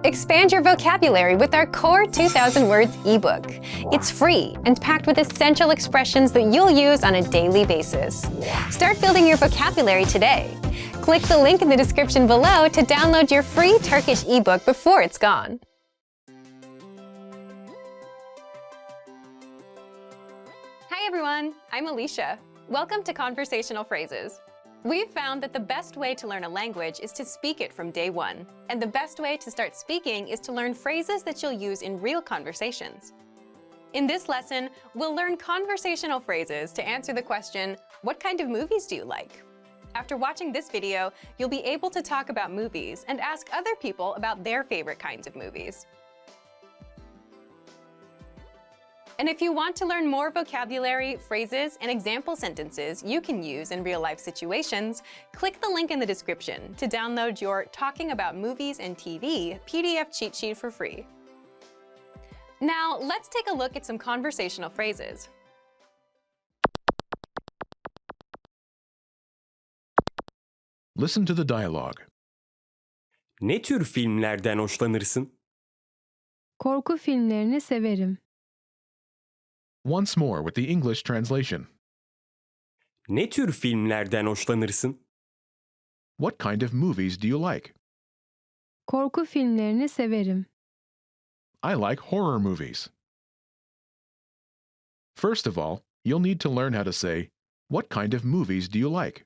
Expand your vocabulary with our Core 2000 Words ebook. It's free and packed with essential expressions that you'll use on a daily basis. Start building your vocabulary today. Click the link in the description below to download your free Turkish ebook before it's gone. Hi everyone, I'm Alicia. Welcome to Conversational Phrases. We've found that the best way to learn a language is to speak it from day one. And the best way to start speaking is to learn phrases that you'll use in real conversations. In this lesson, we'll learn conversational phrases to answer the question, what kind of movies do you like? After watching this video, you'll be able to talk about movies and ask other people about their favorite kinds of movies. And if you want to learn more vocabulary, phrases, and example sentences you can use in real-life situations, click the link in the description to download your Talking About Movies and TV PDF cheat sheet for free. Now, let's take a look at some conversational phrases. Listen to the dialogue. Ne tür filmlerden hoşlanırsın? Korku filmlerini severim. Once more with the English translation. Ne tür filmlerden hoşlanırsın? What kind of movies do you like? Korku filmlerini severim. I like horror movies. First of all, you'll need to learn how to say, what kind of movies do you like?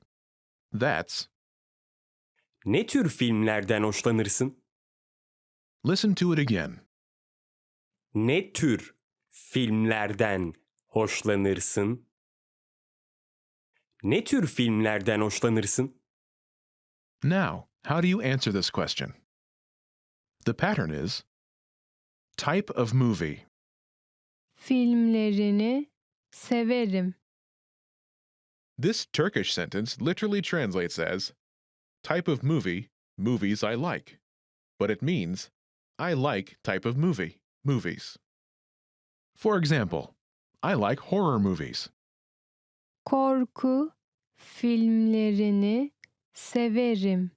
That's, Ne tür filmlerden hoşlanırsın? listen to it again. Ne tür filmlerden hoşlanırsın? Ne tür filmlerden hoşlanırsın? Now, how do you answer this question? The pattern is, type of movie. Filmlerini severim. This Turkish sentence literally translates as, type of movie, movies I like. But it means, I like type of movie, movies. For example, I like horror movies. Korku filmlerini severim.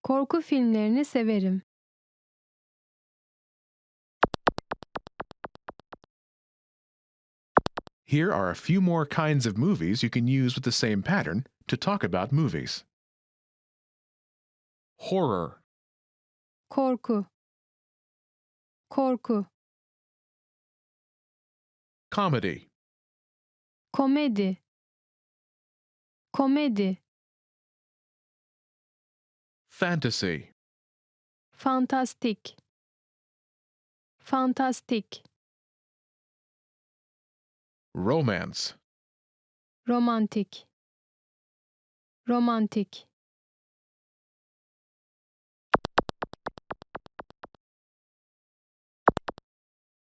Korku filmlerini severim. Here are a few more kinds of movies you can use with the same pattern to talk about movies. Horror, Korku. Korku. comedy, Komedi. Komedi. fantasy, Fantastik. Fantastik. romance, Romantik. Romantik.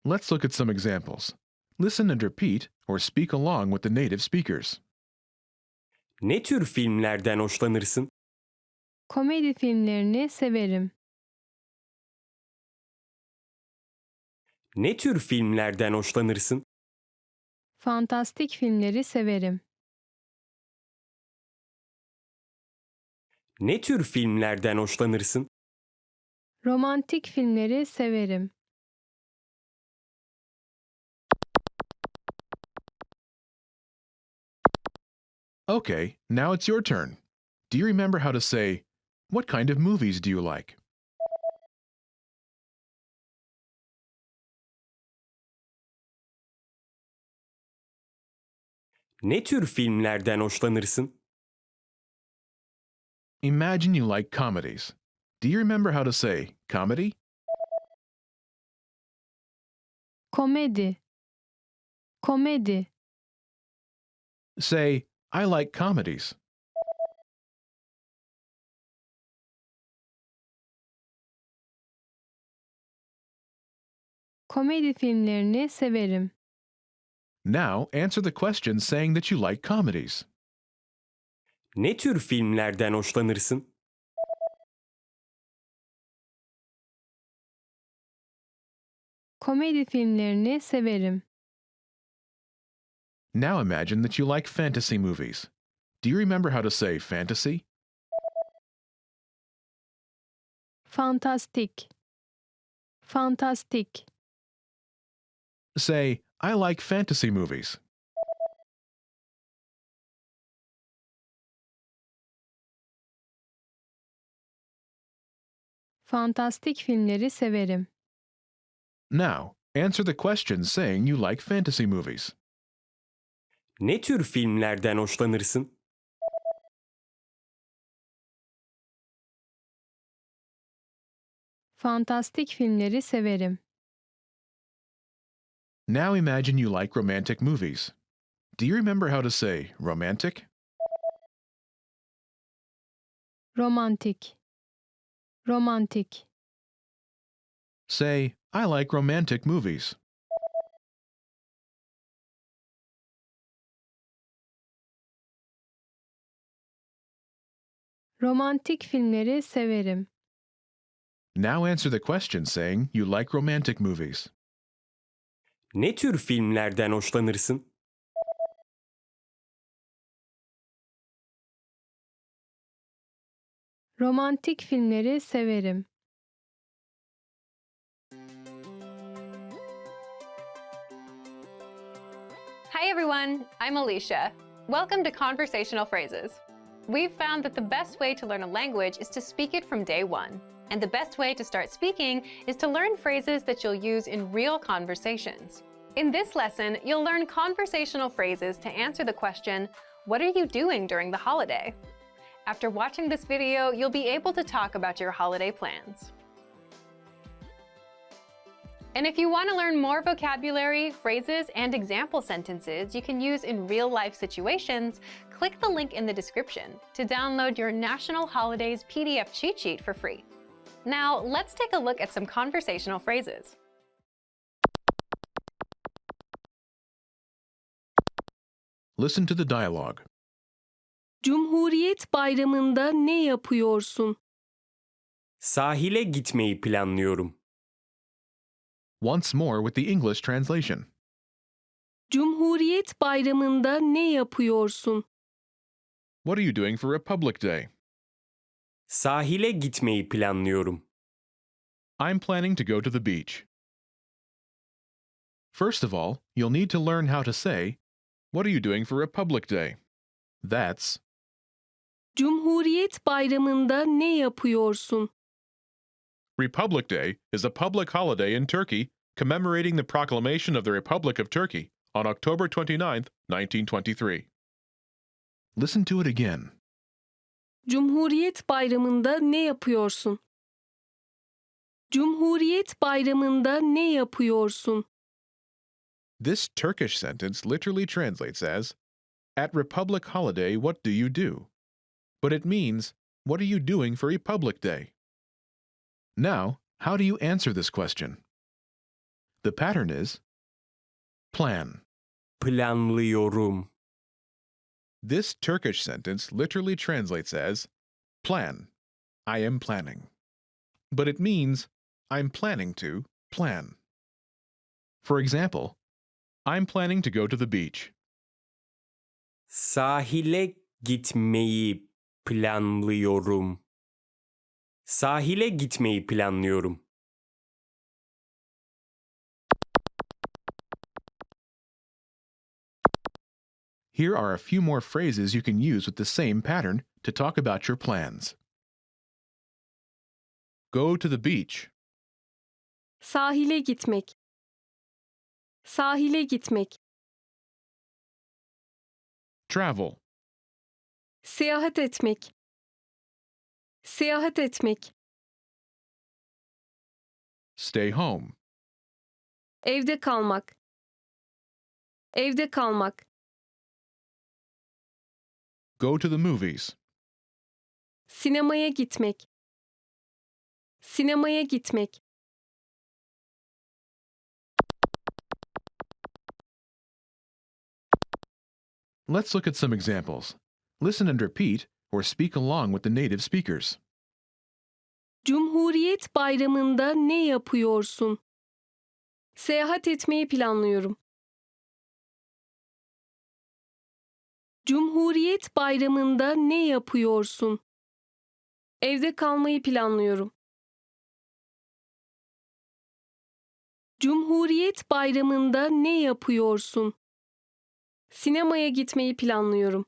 Let's look at some examples. Listen and repeat or speak along with the native speakers. Ne tür filmlerden hoşlanırsın? Komedi filmlerini severim. Ne tür filmlerden hoşlanırsın? Fantastik filmleri severim. Ne tür filmlerden hoşlanırsın? Romantik filmleri severim. Okay, now it's your turn. Do you remember how to say, what kind of movies do you like? Ne tür filmlerden hoşlanırsın? Imagine you like comedies. Do you remember how to say comedy? Komedi. Komedi. Say, I like comedies. Komedi filmlerini severim. Now answer the question saying that you like comedies. Ne tür filmlerden hoşlanırsın? Komedi filmlerini severim. Now imagine that you like fantasy movies. Do you remember how to say fantasy? Fantastik. Fantastik. Say, I like fantasy movies. Fantastik filmleri severim. Now, answer the question saying you like fantasy movies. Ne tür filmlerden hoşlanırsın? Fantastik filmleri severim. Now imagine you like romantic movies. Do you remember how to say romantic? Romantik. Romantik. Say, I like romantic movies. Romantik filmleri severim. Now answer the question saying you like romantic movies. Ne tür filmlerden hoşlanırsın? Romantik filmleri severim. Hi everyone, I'm Alicia. Welcome to Conversational Phrases. We've found that the best way to learn a language is to speak it from day one. And the best way to start speaking is to learn phrases that you'll use in real conversations. In this lesson, you'll learn conversational phrases to answer the question, what are you doing during the holiday? After watching this video, you'll be able to talk about your holiday plans. And if you want to learn more vocabulary, phrases, and example sentences you can use in real-life situations, click the link in the description to download your National Holidays PDF cheat sheet for free. Now, let's take a look at some conversational phrases. Listen to the dialogue. Cumhuriyet Bayramı'nda ne yapıyorsun? Sahile gitmeyi planlıyorum. Once more with the English translation. Cumhuriyet Bayramı'nda ne yapıyorsun? What are you doing for Republic Day? Sahile gitmeyi planlıyorum. I'm planning to go to the beach. First of all, you'll need to learn how to say, what are you doing for Republic Day? That's, Cumhuriyet Bayramı'nda ne yapıyorsun? Republic Day is a public holiday in Turkey commemorating the proclamation of the Republic of Turkey on October 29, 1923. Listen to it again. Cumhuriyet Bayramı'nda ne yapıyorsun? Cumhuriyet Bayramı'nda ne yapıyorsun? This Turkish sentence literally translates as, at Republic Holiday, what do you do? But it means, what are you doing for Republic Day? Now, how do you answer this question? The pattern is plan. Planlıyorum. This Turkish sentence literally translates as plan. I am planning. But it means I'm planning to plan. For example, I'm planning to go to the beach. Sahile gitmeyi planlıyorum. Sahile gitmeyi planlıyorum. Here are a few more phrases you can use with the same pattern to talk about your plans. Go to the beach. Sahile gitmek. Sahile gitmek. Travel. Seyahat etmek. Seyahat etmek. Stay home. Evde kalmak. Evde kalmak. Go to the movies. Sinemaya gitmek. Sinemaya gitmek. Let's look at some examples. Listen and repeat or speak along with the native speakers. Cumhuriyet Bayramı'nda ne yapıyorsun? Seyahat etmeyi planlıyorum. Cumhuriyet Bayramı'nda ne yapıyorsun? Evde kalmayı planlıyorum. Cumhuriyet Bayramı'nda ne yapıyorsun? Sinemaya gitmeyi planlıyorum.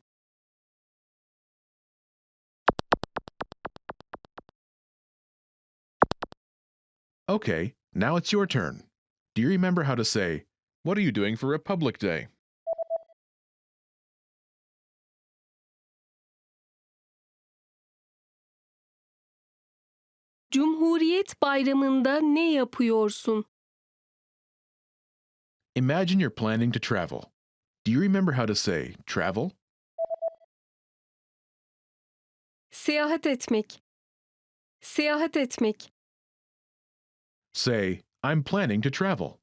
Okay, now it's your turn. Do you remember how to say, "What are you doing for Republic Day?" Cumhuriyet Bayramı'nda ne yapıyorsun? Imagine you're planning to travel. Do you remember how to say travel? Seyahat etmek. Seyahat etmek. Say, I'm planning to travel.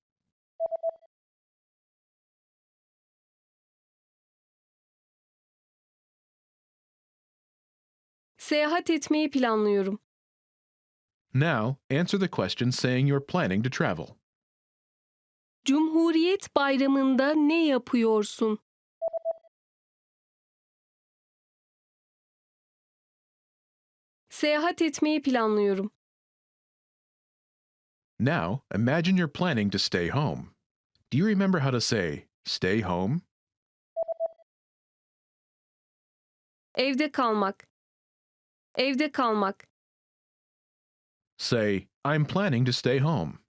Seyahat etmeyi planlıyorum. Now, answer the question saying you're planning to travel. Cumhuriyet Bayramı'nda ne yapıyorsun? Seyahat etmeyi planlıyorum. Now, imagine you're planning to stay home. Do you remember how to say stay home? Evde kalmak. Evde kalmak. Say, I'm planning to stay home.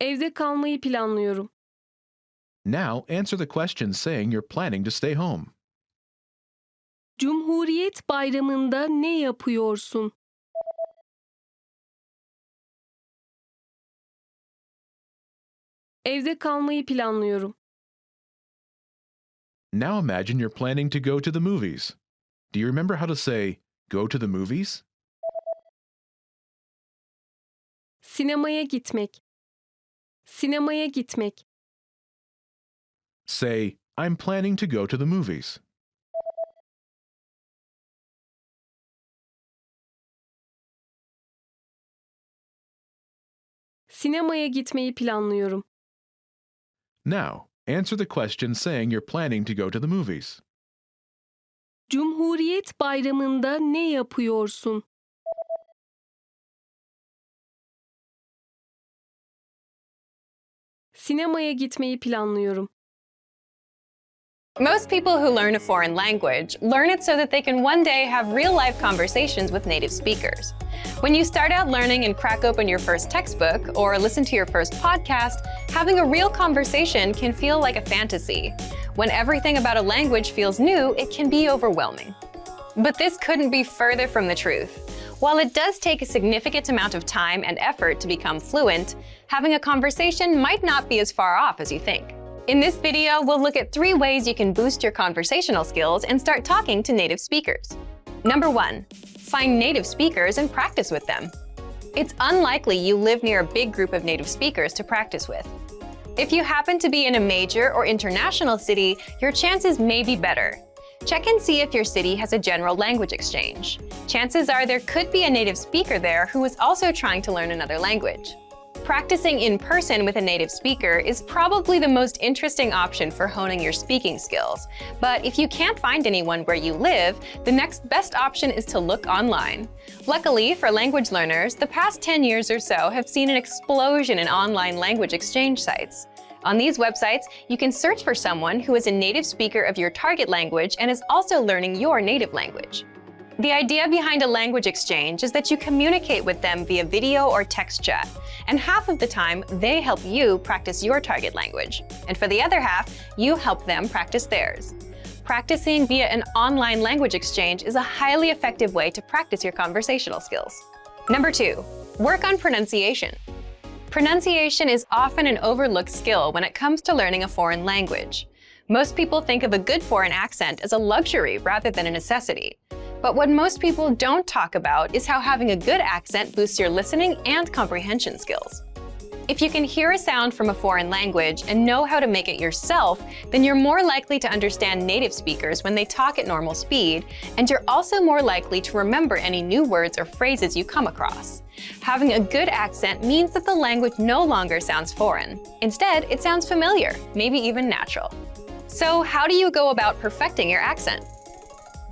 Evde kalmayı planlıyorum. Now, answer the question saying you're planning to stay home. Cumhuriyet Bayramı'nda ne yapıyorsun? Evde kalmayı planlıyorum. Now imagine you're planning to go to the movies. Do you remember how to say go to the movies? Sinemaya gitmek. Sinemaya gitmek. Say, I'm planning to go to the movies. Sinemaya gitmeyi planlıyorum. Now, answer the question saying you're planning to go to the movies. Cumhuriyet Bayramı'nda ne yapıyorsun? Sinemaya gitmeyi planlıyorum. Most people who learn a foreign language learn it so that they can one day have real-life conversations with native speakers. When you start out learning and crack open your first textbook or listen to your first podcast, having a real conversation can feel like a fantasy. When everything about a language feels new, it can be overwhelming. But this couldn't be further from the truth. While it does take a significant amount of time and effort to become fluent, having a conversation might not be as far off as you think. In this video, we'll look at 3 ways you can boost your conversational skills and start talking to native speakers. Number 1, find native speakers and practice with them. It's unlikely you live near a big group of native speakers to practice with. If you happen to be in a major or international city, your chances may be better. Check and see if your city has a general language exchange. Chances are there could be a native speaker there who is also trying to learn another language. Practicing in person with a native speaker is probably the most interesting option for honing your speaking skills. But if you can't find anyone where you live, the next best option is to look online. Luckily for language learners, the past 10 years or so have seen an explosion in online language exchange sites. On these websites, you can search for someone who is a native speaker of your target language and is also learning your native language. The idea behind a language exchange is that you communicate with them via video or text chat, and half of the time, they help you practice your target language. And for the other half, you help them practice theirs. Practicing via an online language exchange is a highly effective way to practice your conversational skills. Number 2, work on pronunciation. Pronunciation is often an overlooked skill when it comes to learning a foreign language. Most people think of a good foreign accent as a luxury rather than a necessity. But what most people don't talk about is how having a good accent boosts your listening and comprehension skills. If you can hear a sound from a foreign language and know how to make it yourself, then you're more likely to understand native speakers when they talk at normal speed, and you're also more likely to remember any new words or phrases you come across. Having a good accent means that the language no longer sounds foreign. Instead, it sounds familiar, maybe even natural. So how do you go about perfecting your accent?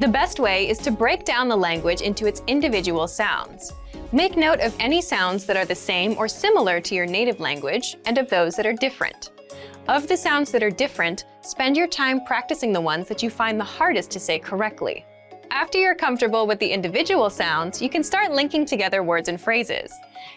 The best way is to break down the language into its individual sounds. Make note of any sounds that are the same or similar to your native language and of those that are different. Of the sounds that are different, spend your time practicing the ones that you find the hardest to say correctly. After you're comfortable with the individual sounds, you can start linking together words and phrases.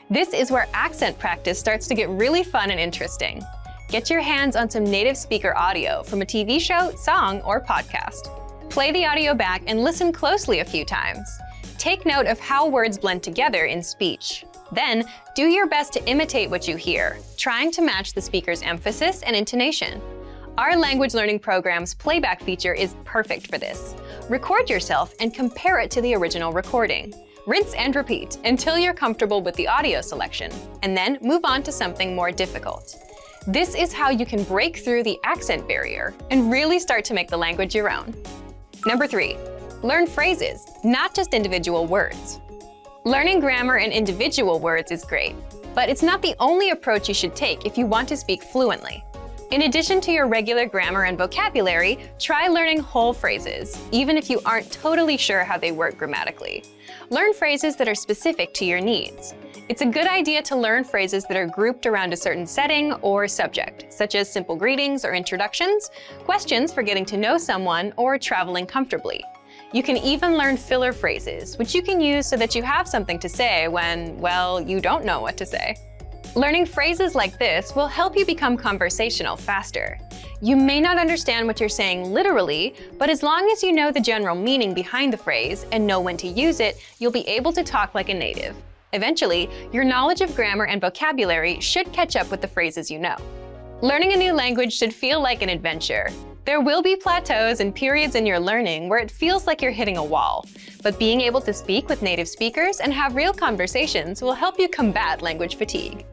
This is where accent practice starts to get really fun and interesting. Get your hands on some native speaker audio from a TV show, song, or podcast. Play the audio back and listen closely a few times. Take note of how words blend together in speech. Then, do your best to imitate what you hear, trying to match the speaker's emphasis and intonation. Our language learning program's playback feature is perfect for this. Record yourself and compare it to the original recording. Rinse and repeat until you're comfortable with the audio selection, and then move on to something more difficult. This is how you can break through the accent barrier and really start to make the language your own. Number 3, learn phrases, not just individual words. Learning grammar and individual words is great, but it's not the only approach you should take if you want to speak fluently. In addition to your regular grammar and vocabulary, try learning whole phrases, even if you aren't totally sure how they work grammatically. Learn phrases that are specific to your needs. It's a good idea to learn phrases that are grouped around a certain setting or subject, such as simple greetings or introductions, questions for getting to know someone, or traveling comfortably. You can even learn filler phrases, which you can use so that you have something to say when, well, you don't know what to say. Learning phrases like this will help you become conversational faster. You may not understand what you're saying literally, but as long as you know the general meaning behind the phrase and know when to use it, you'll be able to talk like a native. Eventually, your knowledge of grammar and vocabulary should catch up with the phrases you know. Learning a new language should feel like an adventure. There will be plateaus and periods in your learning where it feels like you're hitting a wall, but being able to speak with native speakers and have real conversations will help you combat language fatigue.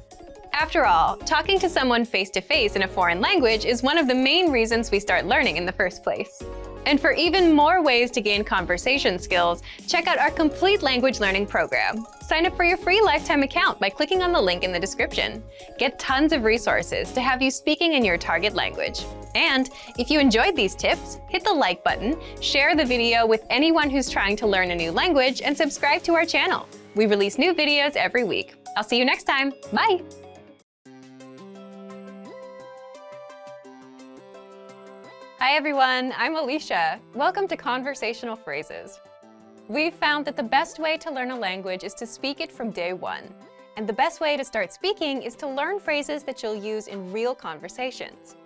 After all, talking to someone face-to-face in a foreign language is one of the main reasons we start learning in the first place. And for even more ways to gain conversation skills, check out our complete language learning program. Sign up for your free lifetime account by clicking on the link in the description. Get tons of resources to have you speaking in your target language. And if you enjoyed these tips, hit the like button, share the video with anyone who's trying to learn a new language, and subscribe to our channel. We release new videos every week. I'll see you next time. Bye! Hi everyone, I'm Alicia. Welcome to Conversational Phrases. We've found that the best way to learn a language is to speak it from day one. And the best way to start speaking is to learn phrases that you'll use in real conversations.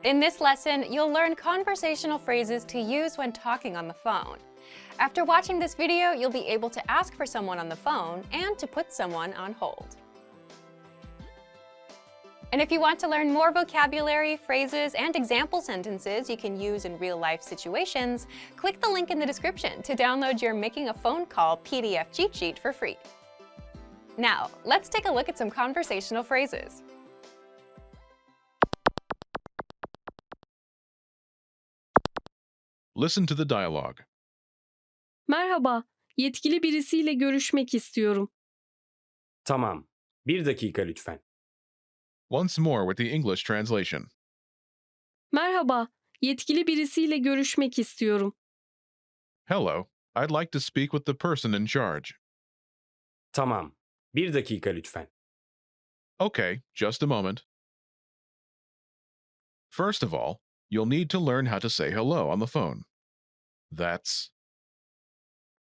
In this lesson, you'll learn conversational phrases to use when talking on the phone. After watching this video, you'll be able to ask for someone on the phone and to put someone on hold. And if you want to learn more vocabulary, phrases, and example sentences you can use in real-life situations, click the link in the description to download your Making a Phone Call PDF cheat sheet for free. Now, let's take a look at some conversational phrases. Listen to the dialogue. Merhaba, yetkili birisiyle görüşmek istiyorum. Tamam. Bir dakika lütfen. Once more with the English translation. Merhaba, yetkili birisiyle görüşmek istiyorum. Hello, I'd like to speak with the person in charge. Tamam. Bir dakika lütfen. Okay, just a moment. First of all, you'll need to learn how to say hello on the phone. That's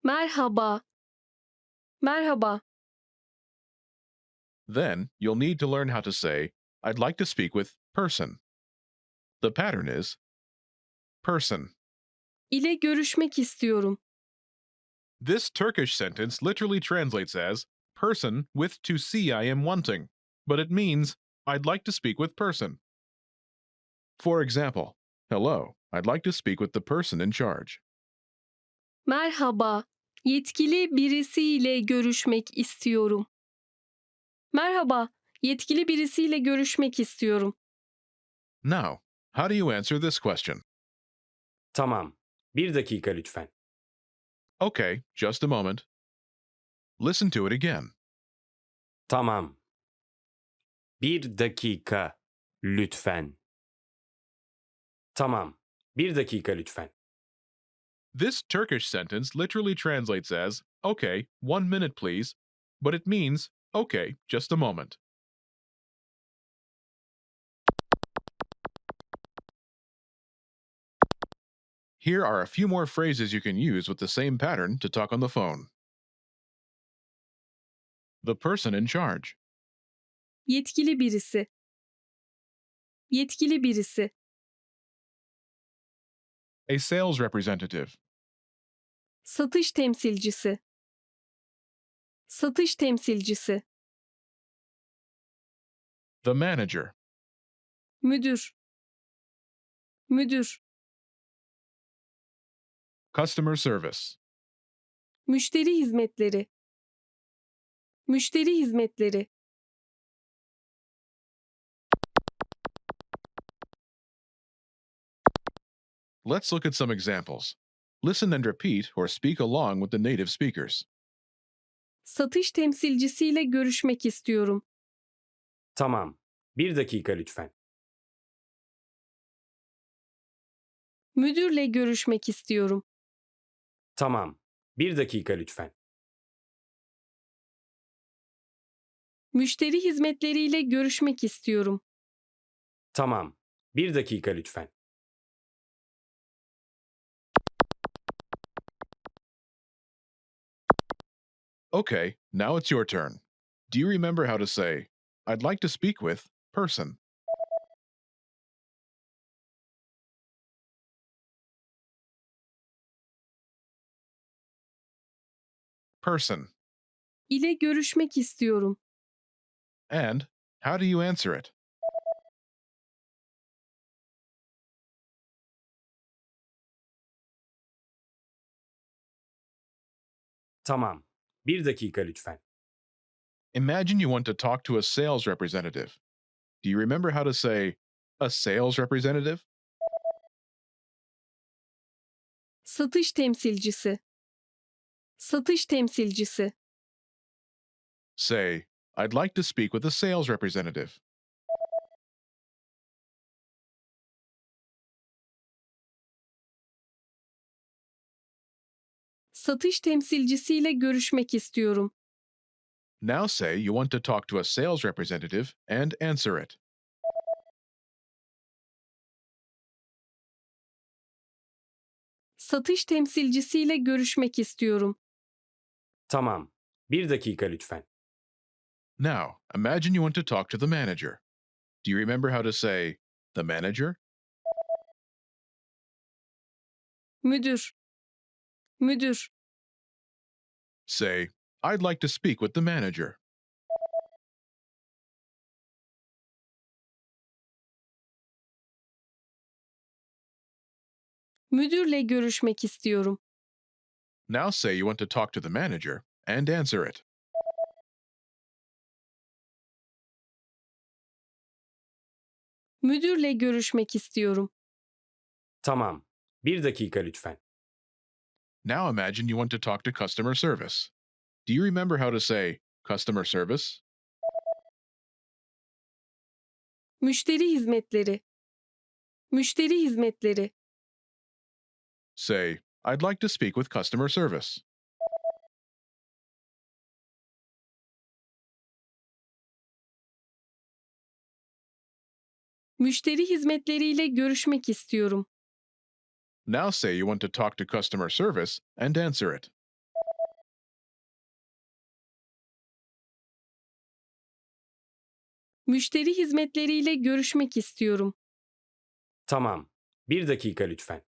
Merhaba. Merhaba. Then you'll need to learn how to say, I'd like to speak with person. The pattern is person. İle görüşmek istiyorum. This Turkish sentence literally translates as person with to see I am wanting, but it means I'd like to speak with person. For example, hello, I'd like to speak with the person in charge. Merhaba, yetkili birisiyle görüşmek istiyorum. Merhaba, yetkili birisiyle görüşmek istiyorum. Now, how do you answer this question? Tamam. Bir dakika lütfen. Okay, just a moment. Listen to it again. Tamam. Bir dakika lütfen. Tamam. Bir dakika lütfen. This Turkish sentence literally translates as, okay, 1 minute please, but it means, okay, just a moment. Here are a few more phrases you can use with the same pattern to talk on the phone. The person in charge. Yetkili birisi. Yetkili birisi. A sales representative. Satış temsilcisi. Satış temsilcisi. The manager. Müdür. Müdür. Customer service. Müşteri hizmetleri. Müşteri hizmetleri. Let's look at some examples. Listen and repeat or speak along with the native speakers. Satış temsilcisiyle görüşmek istiyorum. Tamam. 1 dakika lütfen. Müdürle görüşmek istiyorum. Tamam. 1 dakika lütfen. Müşteri hizmetleriyle görüşmek istiyorum. Tamam. 1 dakika lütfen. Okay, now it's your turn. Do you remember how to say, I'd like to speak with person? Person. İle görüşmek istiyorum. And how do you answer it? Tamam. 1 dakika lütfen. Imagine you want to talk to a sales representative. Do you remember how to say, a sales representative? Satış temsilcisi. Satış temsilcisi. Say, I'd like to speak with a sales representative. Satış temsilcisiyle görüşmek istiyorum. Now say you want to talk to a sales representative and answer it. Satış temsilcisiyle görüşmek istiyorum. Tamam. 1 dakika lütfen. Now, imagine you want to talk to the manager. Do you remember how to say, the manager? Müdür. Müdür. Say, I'd like to speak with the manager. Müdürle görüşmek istiyorum. Now say you want to talk to the manager and answer it. Müdürle görüşmek istiyorum. Tamam. 1 dakika lütfen. Now imagine you want to talk to customer service. Do you remember how to say customer service? Müşteri hizmetleri. Müşteri hizmetleri. Say, I'd like to speak with customer service. Müşteri hizmetleriyle görüşmek istiyorum. Now say you want to talk to customer service and answer it. Müşteri hizmetleriyle görüşmek istiyorum. Tamam. 1 dakika lütfen.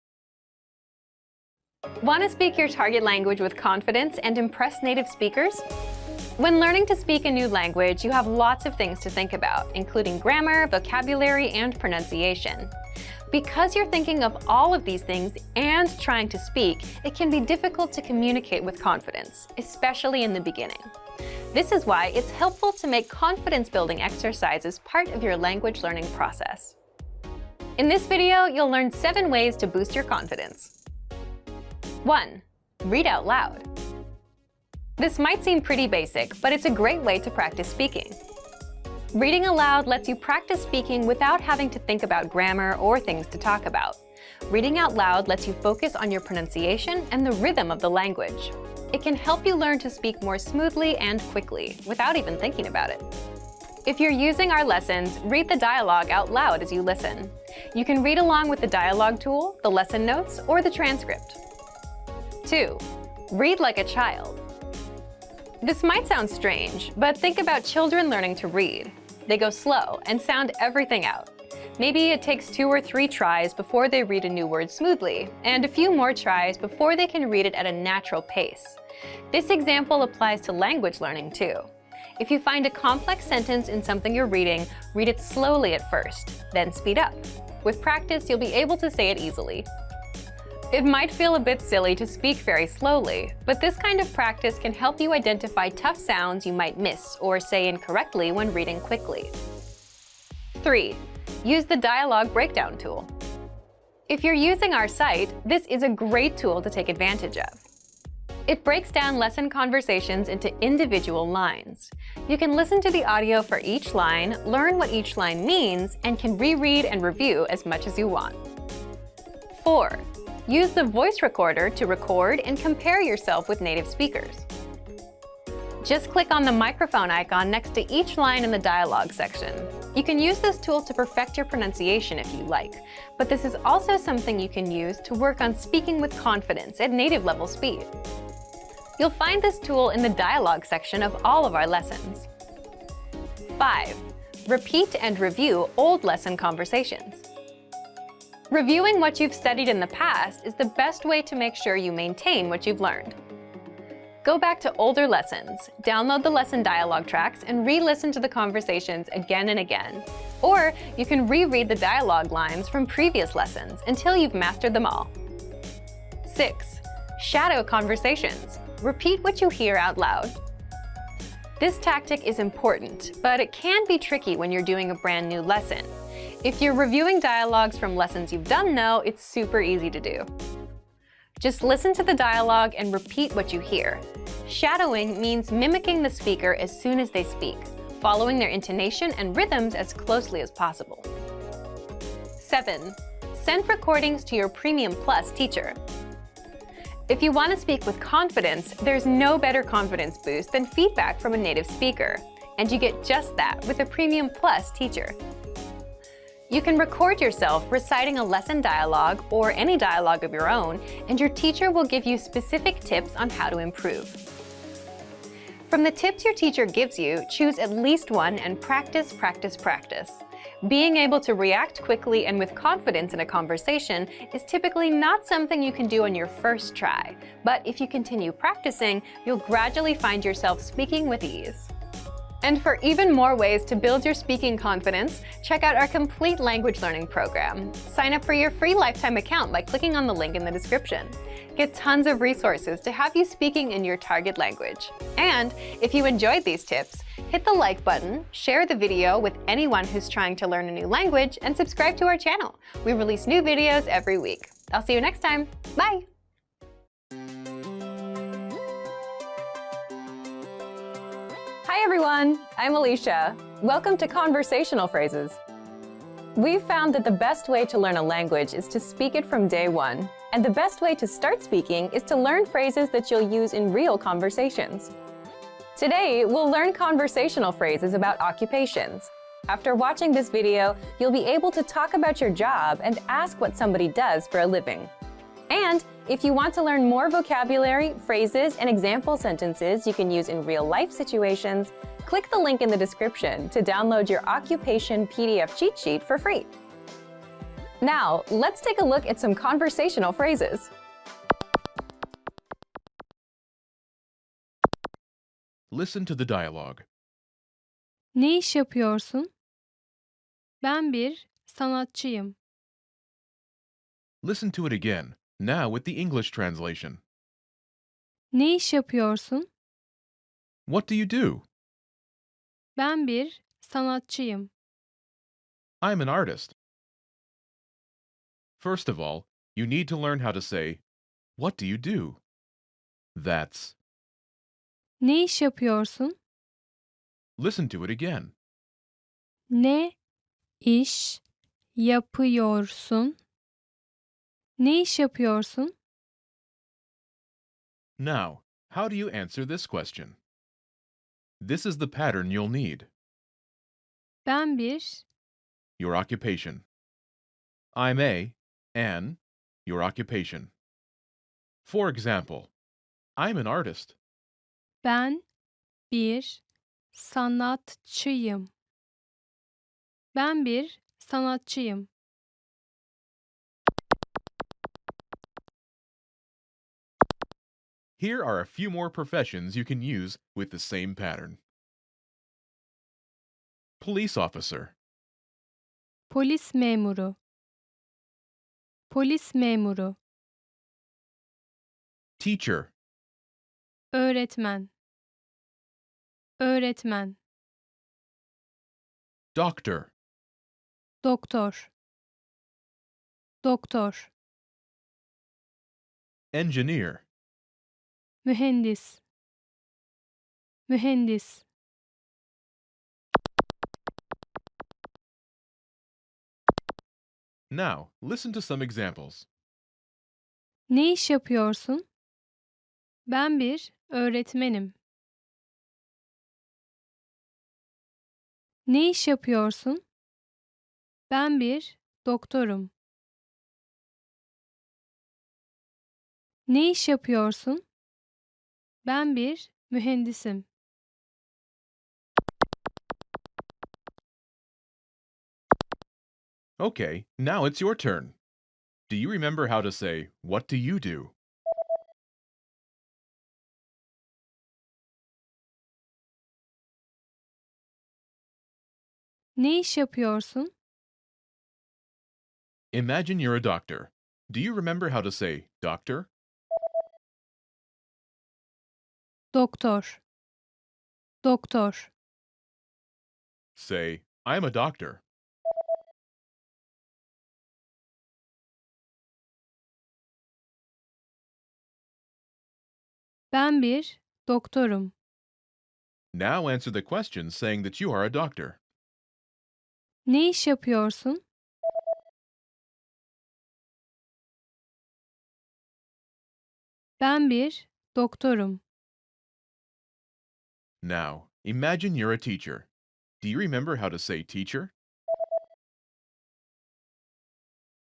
Want to speak your target language with confidence and impress native speakers? When learning to speak a new language, you have lots of things to think about, including grammar, vocabulary, and pronunciation. Because you're thinking of all of these things and trying to speak, it can be difficult to communicate with confidence, especially in the beginning. This is why it's helpful to make confidence-building exercises part of your language learning process. In this video, you'll learn 7 ways to boost your confidence. 1. Read out loud. This might seem pretty basic, but it's a great way to practice speaking. Reading aloud lets you practice speaking without having to think about grammar or things to talk about. Reading out loud lets you focus on your pronunciation and the rhythm of the language. It can help you learn to speak more smoothly and quickly, without even thinking about it. If you're using our lessons, read the dialogue out loud as you listen. You can read along with the dialogue tool, the lesson notes, or the transcript. 2. Read like a child. This might sound strange, but think about children learning to read. They go slow and sound everything out. Maybe it takes 2 or 3 tries before they read a new word smoothly, and a few more tries before they can read it at a natural pace. This example applies to language learning too. If you find a complex sentence in something you're reading, read it slowly at first, then speed up. With practice, you'll be able to say it easily. It might feel a bit silly to speak very slowly, but this kind of practice can help you identify tough sounds you might miss or say incorrectly when reading quickly. 3. Use the dialogue breakdown tool. If you're using our site, this is a great tool to take advantage of. It breaks down lesson conversations into individual lines. You can listen to the audio for each line, learn what each line means, and can reread and review as much as you want. 4. Use the voice recorder to record and compare yourself with native speakers. Just click on the microphone icon next to each line in the dialogue section. You can use this tool to perfect your pronunciation if you like, but this is also something you can use to work on speaking with confidence at native level speed. You'll find this tool in the dialogue section of all of our lessons. 5. Repeat and review old lesson conversations. Reviewing what you've studied in the past is the best way to make sure you maintain what you've learned. Go back to older lessons, download the lesson dialogue tracks, and re-listen to the conversations again and again. Or you can reread the dialogue lines from previous lessons until you've mastered them all. 6. Shadow conversations. Repeat what you hear out loud. This tactic is important, but it can be tricky when you're doing a brand new lesson. If you're reviewing dialogues from lessons you've done though, it's super easy to do. Just listen to the dialogue and repeat what you hear. Shadowing means mimicking the speaker as soon as they speak, following their intonation and rhythms as closely as possible. 7. Send recordings to your Premium Plus teacher. If you want to speak with confidence, there's no better confidence boost than feedback from a native speaker. And you get just that with a Premium Plus teacher. You can record yourself reciting a lesson dialogue or any dialogue of your own, and your teacher will give you specific tips on how to improve. From the tips your teacher gives you, choose at least one and practice, practice, practice. Being able to react quickly and with confidence in a conversation is typically not something you can do on your first try, but if you continue practicing, you'll gradually find yourself speaking with ease. And for even more ways to build your speaking confidence, check out our complete language learning program. Sign up for your free lifetime account by clicking on the link in the description. Get tons of resources to have you speaking in your target language. And if you enjoyed these tips, hit the like button, share the video with anyone who's trying to learn a new language, and subscribe to our channel. We release new videos every week. I'll see you next time. Bye! Hi everyone, I'm Alicia. Welcome to Conversational Phrases. We've found that the best way to learn a language is to speak it from day one. And the best way to start speaking is to learn phrases that you'll use in real conversations. Today, we'll learn conversational phrases about occupations. After watching this video, you'll be able to talk about your job and ask what somebody does for a living. And if you want to learn more vocabulary, phrases, and example sentences you can use in real-life situations, click the link in the description to download your occupation PDF cheat sheet for free. Now, let's take a look at some conversational phrases. Listen to the dialogue. Ne iş yapıyorsun? Ben bir sanatçıyım. Listen to it again, now with the English translation. Ne iş yapıyorsun? What do you do? Ben bir sanatçıyım. I'm an artist. First of all, you need to learn how to say, what do you do? That's. Ne iş yapıyorsun? Listen to it again. Ne iş yapıyorsun? Ne iş yapıyorsun? Now, how do you answer this question? This is the pattern you'll need. Ben bir, Your occupation. I'm a, an, your occupation. For example, I'm an artist. ben bir sanatçıyım. Ben bir sanatçıyım. Here are a few more professions you can use with the same pattern. Police officer, Polis memuru. Polis memuru. teacher, Öğretmen. Öğretmen. doctor, Doktor. Doktor. engineer, Mühendis. Mühendis. Now, listen to some examples. Ne iş yapıyorsun? Ben bir öğretmenim. Ne iş yapıyorsun? Ben bir doktorum. Ne iş yapıyorsun? Ben bir mühendisim. Okay, now it's your turn. Do you remember how to say, "What do you do?" Ne iş yapıyorsun? Imagine you're a doctor. Do you remember how to say, "Doctor"? Doktor. Doktor. Say, "I'm a doctor." Ben bir doktorum. Now answer the question saying that you are a doctor. Ne iş yapıyorsun? Ben bir doktorum. Now, imagine you're a teacher. Do you remember how to say teacher?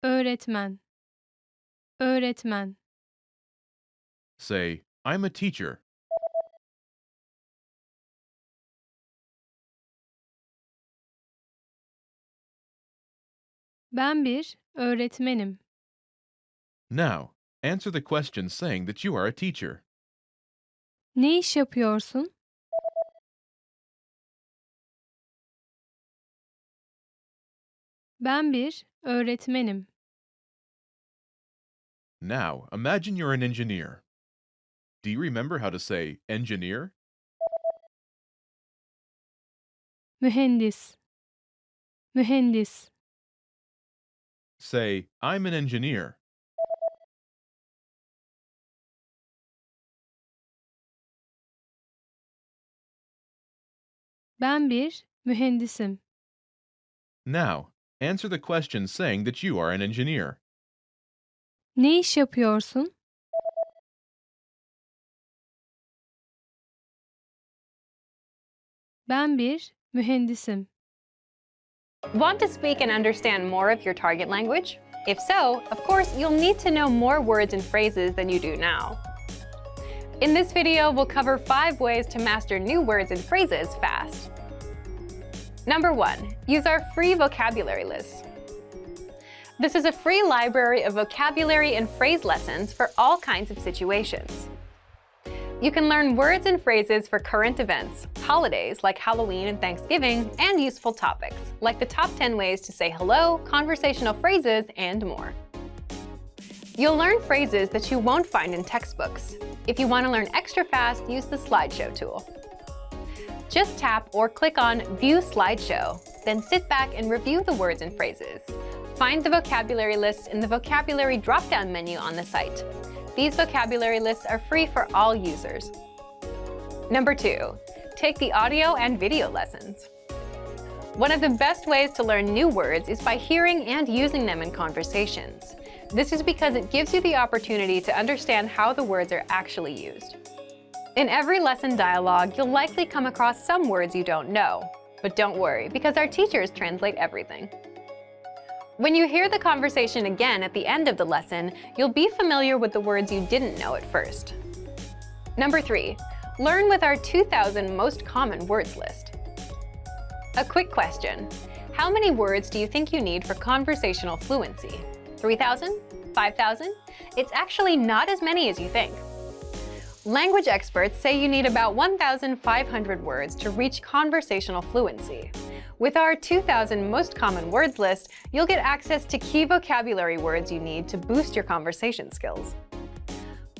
Öğretmen. Öğretmen. Say, "I'm a teacher." Ben bir öğretmenim. Now, answer the question saying that you are a teacher. Ne iş yapıyorsun? Ben bir öğretmenim. Now, imagine you're an engineer. Do you remember how to say engineer? Mühendis. Mühendis. Say, "I'm an engineer." Ben bir mühendisim. Now, answer the question saying that you are an engineer. Ne iş yapıyorsun? Ben bir mühendisim. Want to speak and understand more of your target language? If so, of course, you'll need to know more words and phrases than you do now. In this video, we'll cover 5 ways to master new words and phrases fast. Number 1, use our free vocabulary list. This is a free library of vocabulary and phrase lessons for all kinds of situations. You can learn words and phrases for current events, holidays like Halloween and Thanksgiving, and useful topics like the top 10 ways to say hello, conversational phrases, and more. You'll learn phrases that you won't find in textbooks. If you want to learn extra fast, use the slideshow tool. Just tap or click on View Slideshow, then sit back and review the words and phrases. Find the vocabulary list in the vocabulary drop-down menu on the site. These vocabulary lists are free for all users. Number 2, take the audio and video lessons. One of the best ways to learn new words is by hearing and using them in conversations. This is because it gives you the opportunity to understand how the words are actually used. In every lesson dialogue, you'll likely come across some words you don't know. But don't worry, because our teachers translate everything. When you hear the conversation again at the end of the lesson, you'll be familiar with the words you didn't know at first. Number 3, learn with our 2,000 most common words list. A quick question. How many words do you think you need for conversational fluency? 3,000? 5,000? It's actually not as many as you think. Language experts say you need about 1,500 words to reach conversational fluency. With our 2,000 most common words list, you'll get access to key vocabulary words you need to boost your conversation skills.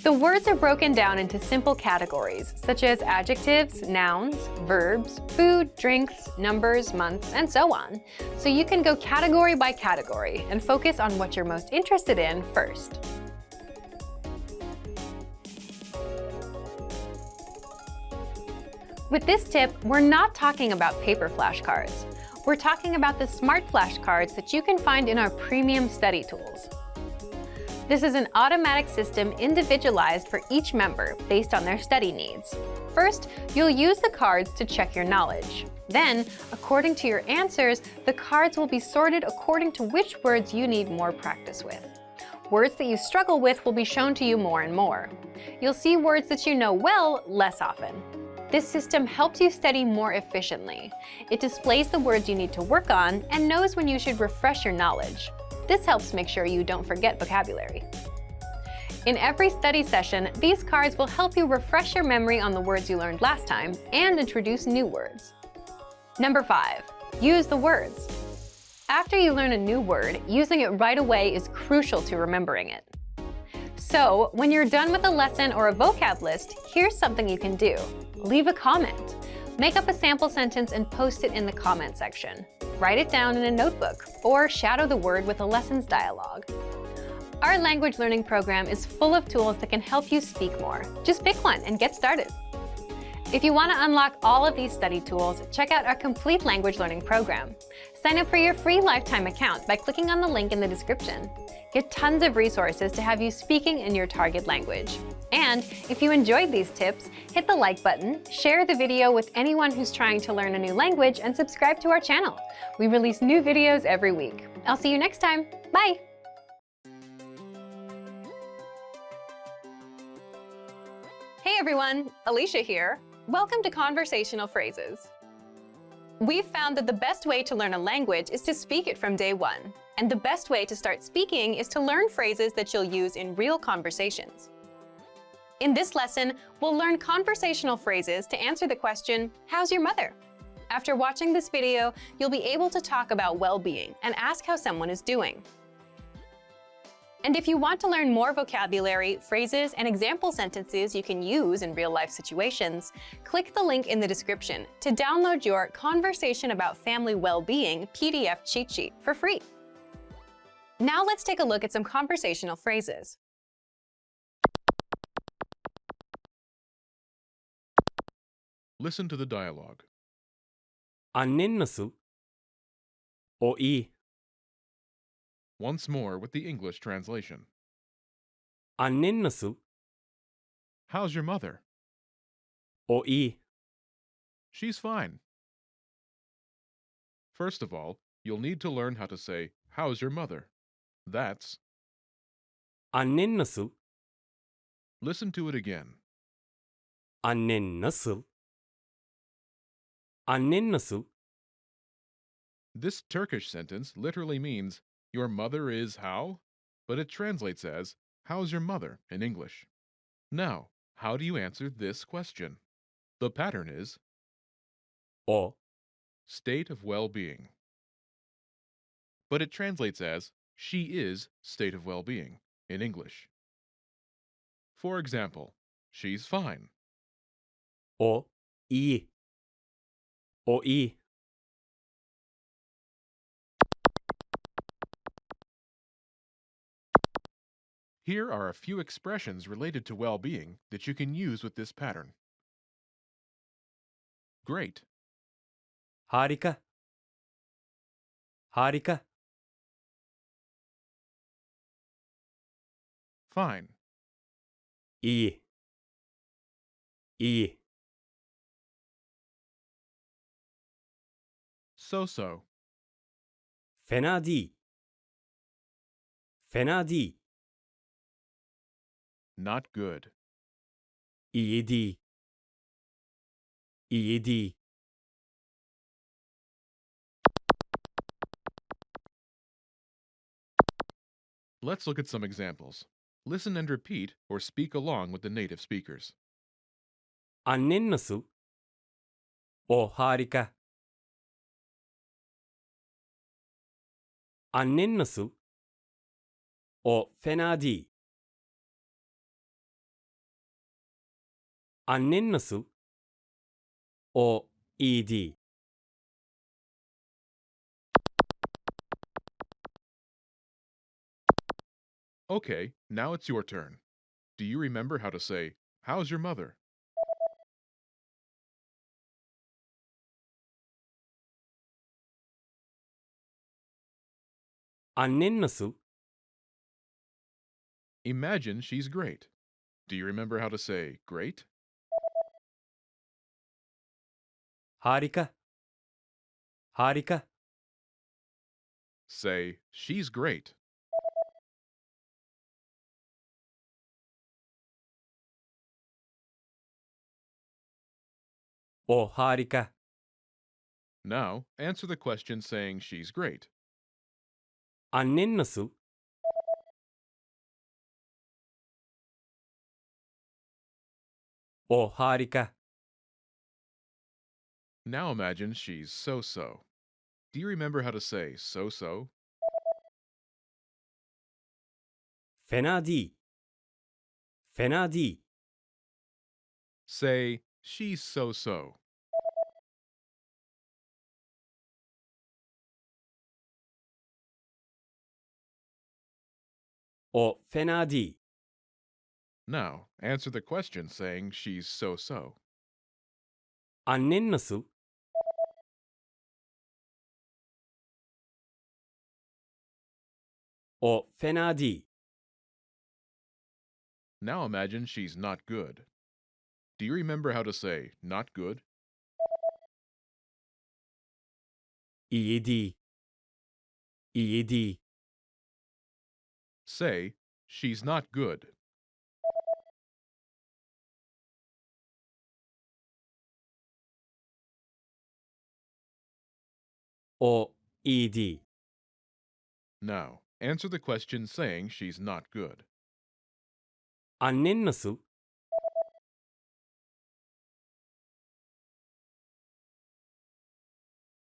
The words are broken down into simple categories, such as adjectives, nouns, verbs, food, drinks, numbers, months, and so on, so you can go category by category and focus on what you're most interested in first. With this tip, we're not talking about paper flashcards. We're talking about the smart flashcards that you can find in our premium study tools. This is an automatic system individualized for each member based on their study needs. First, you'll use the cards to check your knowledge. Then, according to your answers, the cards will be sorted according to which words you need more practice with. Words that you struggle with will be shown to you more and more. You'll see words that you know well less often. This system helps you study more efficiently. It displays the words you need to work on and knows when you should refresh your knowledge. This helps make sure you don't forget vocabulary. In every study session, these cards will help you refresh your memory on the words you learned last time and introduce new words. Number 5, use the words. After you learn a new word, using it right away is crucial to remembering it. So, when you're done with a lesson or a vocab list, here's something you can do. Leave a comment. Make up a sample sentence and post it in the comment section. Write it down in a notebook, or shadow the word with a lessons dialogue. Our language learning program is full of tools that can help you speak more. Just pick one and get started. If you want to unlock all of these study tools, check out our complete language learning program. Sign up for your free lifetime account by clicking on the link in the description. Get tons of resources to have you speaking in your target language. And if you enjoyed these tips, hit the like button, share the video with anyone who's trying to learn a new language, and subscribe to our channel. We release new videos every week. I'll see you next time. Bye! Hey everyone, Alicia here. Welcome to Conversational Phrases. We've found that the best way to learn a language is to speak it from day one. And the best way to start speaking is to learn phrases that you'll use in real conversations. In this lesson, we'll learn conversational phrases to answer the question, how's your mother? After watching this video, you'll be able to talk about well-being and ask how someone is doing. And if you want to learn more vocabulary, phrases, and example sentences you can use in real-life situations, click the link in the description to download your Conversation About Family Well-Being PDF cheat sheet for free. Now let's take a look at some conversational phrases. Listen to the dialogue. Annen nasıl? O iyi. Once more with the English translation. Annen nasıl? How's your mother? O iyi. She's fine. First of all, you'll need to learn how to say, how's your mother? That's. Annen nasıl? Listen to it again. Annen nasıl? Annen nasıl? This Turkish sentence literally means, your mother is how? But it translates as, how's your mother in English? Now, how do you answer this question? The pattern is O. state of well-being. But it translates as, she is state of well-being in English. For example, she's fine. O. iyi. O iyi. Here are a few expressions related to well-being that you can use with this pattern. Great. Harika. Harika. Fine. İyi. İyi. So-so. Fena değil. Fena değil. Not good. İyi değil. İyi değil. Let's look at some examples. Listen and repeat or speak along with the native speakers. Annen nasıl? O harika. Annen nasıl? O fena değil. Annen nasıl? O iyi değil. Okay, now it's your turn. Do you remember how to say, "How's your mother?" Annen nasıl? Imagine she's great. Do you remember how to say, "Great"? Harika. Harika. Say, "She's great." O harika. Now, answer the question saying she's great. Annen nasıl? O harika. Now imagine she's so-so. Do you remember how to say so-so? Fena değil. Fena değil. Say, "She's so-so." O fena değil. Now, answer the question saying she's so-so. Annen nasıl? O fena değil. Now imagine she's not good. Do you remember how to say not good? İyi değil. İyi değil. Say, "She's not good." O iyi değil. Now, answer the question saying she's not good. Annen nasıl?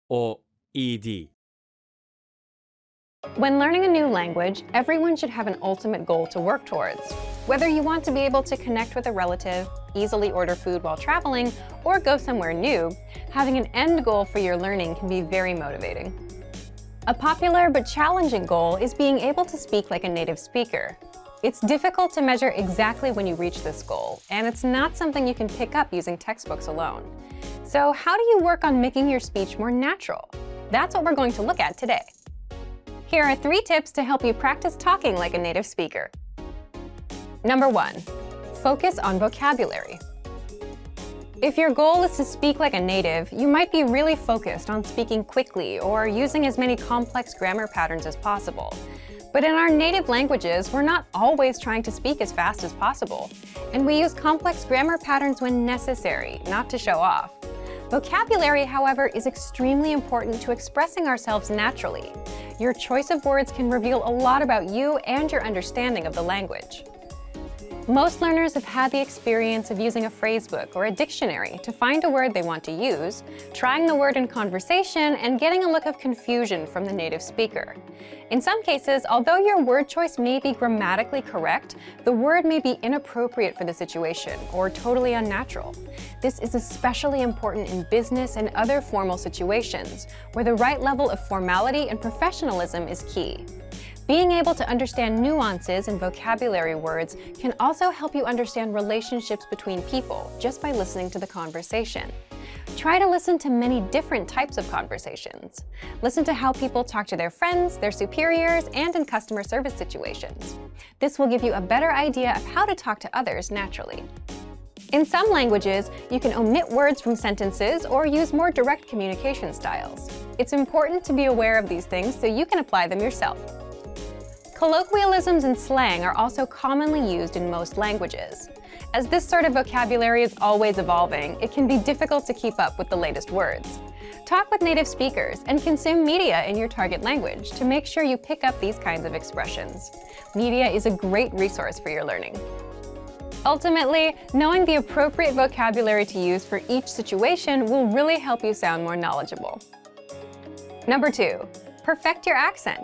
O iyi değil. When learning a new language, everyone should have an ultimate goal to work towards. Whether you want to be able to connect with a relative, easily order food while traveling, or go somewhere new, having an end goal for your learning can be very motivating. A popular but challenging goal is being able to speak like a native speaker. It's difficult to measure exactly when you reach this goal, and it's not something you can pick up using textbooks alone. So how do you work on making your speech more natural? That's what we're going to look at today. Here are 3 tips to help you practice talking like a native speaker. Number 1, focus on vocabulary. If your goal is to speak like a native, you might be really focused on speaking quickly or using as many complex grammar patterns as possible. But in our native languages, we're not always trying to speak as fast as possible, and we use complex grammar patterns when necessary, not to show off. Vocabulary, however, is extremely important to expressing ourselves naturally. Your choice of words can reveal a lot about you and your understanding of the language. Most learners have had the experience of using a phrasebook or a dictionary to find a word they want to use, trying the word in conversation, and getting a look of confusion from the native speaker. In some cases, although your word choice may be grammatically correct, the word may be inappropriate for the situation or totally unnatural. This is especially important in business and other formal situations, where the right level of formality and professionalism is key. Being able to understand nuances in vocabulary words can also help you understand relationships between people just by listening to the conversation. Try to listen to many different types of conversations. Listen to how people talk to their friends, their superiors, and in customer service situations. This will give you a better idea of how to talk to others naturally. In some languages, you can omit words from sentences or use more direct communication styles. It's important to be aware of these things so you can apply them yourself. Colloquialisms and slang are also commonly used in most languages. As this sort of vocabulary is always evolving, it can be difficult to keep up with the latest words. Talk with native speakers and consume media in your target language to make sure you pick up these kinds of expressions. Media is a great resource for your learning. Ultimately, knowing the appropriate vocabulary to use for each situation will really help you sound more knowledgeable. Number 2, perfect your accent.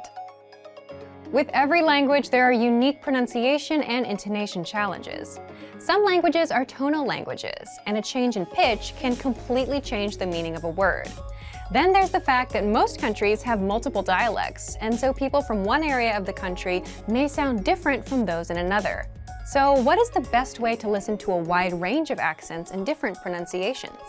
With every language, there are unique pronunciation and intonation challenges. Some languages are tonal languages, and a change in pitch can completely change the meaning of a word. Then there's the fact that most countries have multiple dialects, and so people from one area of the country may sound different from those in another. So what is the best way to listen to a wide range of accents and different pronunciations?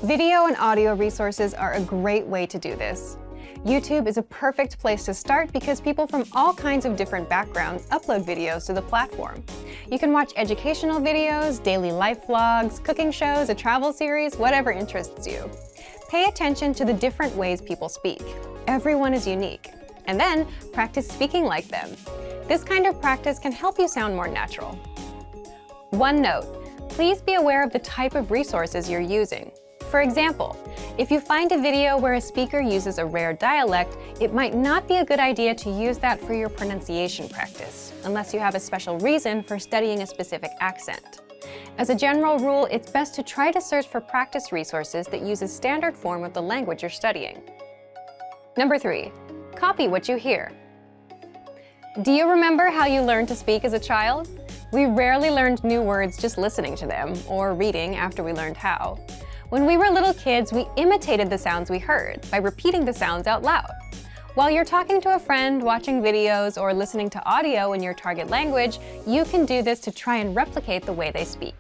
Video and audio resources are a great way to do this. YouTube is a perfect place to start because people from all kinds of different backgrounds upload videos to the platform. You can watch educational videos, daily life vlogs, cooking shows, a travel series, whatever interests you. Pay attention to the different ways people speak. Everyone is unique. And then practice speaking like them. This kind of practice can help you sound more natural. One note, please be aware of the type of resources you're using. For example, if you find a video where a speaker uses a rare dialect, it might not be a good idea to use that for your pronunciation practice, unless you have a special reason for studying a specific accent. As a general rule, it's best to try to search for practice resources that use a standard form of the language you're studying. Number 3, copy what you hear. Do you remember how you learned to speak as a child? We rarely learned new words just listening to them, or reading after we learned how. When we were little kids, we imitated the sounds we heard by repeating the sounds out loud. While you're talking to a friend, watching videos, or listening to audio in your target language, you can do this to try and replicate the way they speak.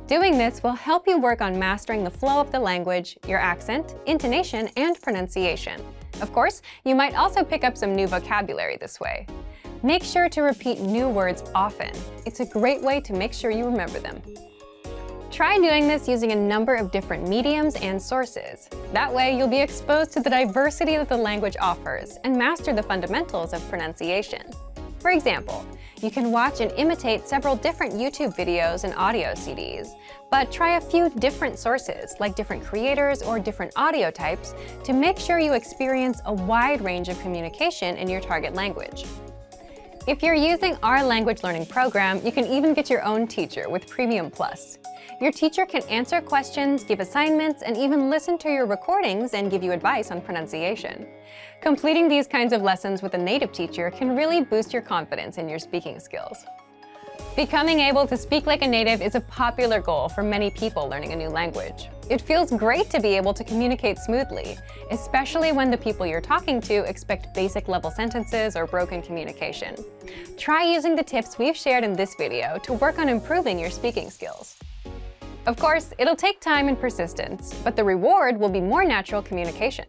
Doing this will help you work on mastering the flow of the language, your accent, intonation, and pronunciation. Of course, you might also pick up some new vocabulary this way. Make sure to repeat new words often. It's a great way to make sure you remember them. Try doing this using a number of different mediums and sources. That way, you'll be exposed to the diversity that the language offers and master the fundamentals of pronunciation. For example, you can watch and imitate several different YouTube videos and audio CDs, but try a few different sources, like different creators or different audio types, to make sure you experience a wide range of communication in your target language. If you're using our language learning program, you can even get your own teacher with Premium Plus. Your teacher can answer questions, give assignments, and even listen to your recordings and give you advice on pronunciation. Completing these kinds of lessons with a native teacher can really boost your confidence in your speaking skills. Becoming able to speak like a native is a popular goal for many people learning a new language. It feels great to be able to communicate smoothly, especially when the people you're talking to expect basic level sentences or broken communication. Try using the tips we've shared in this video to work on improving your speaking skills. Of course, it'll take time and persistence, but the reward will be more natural communication.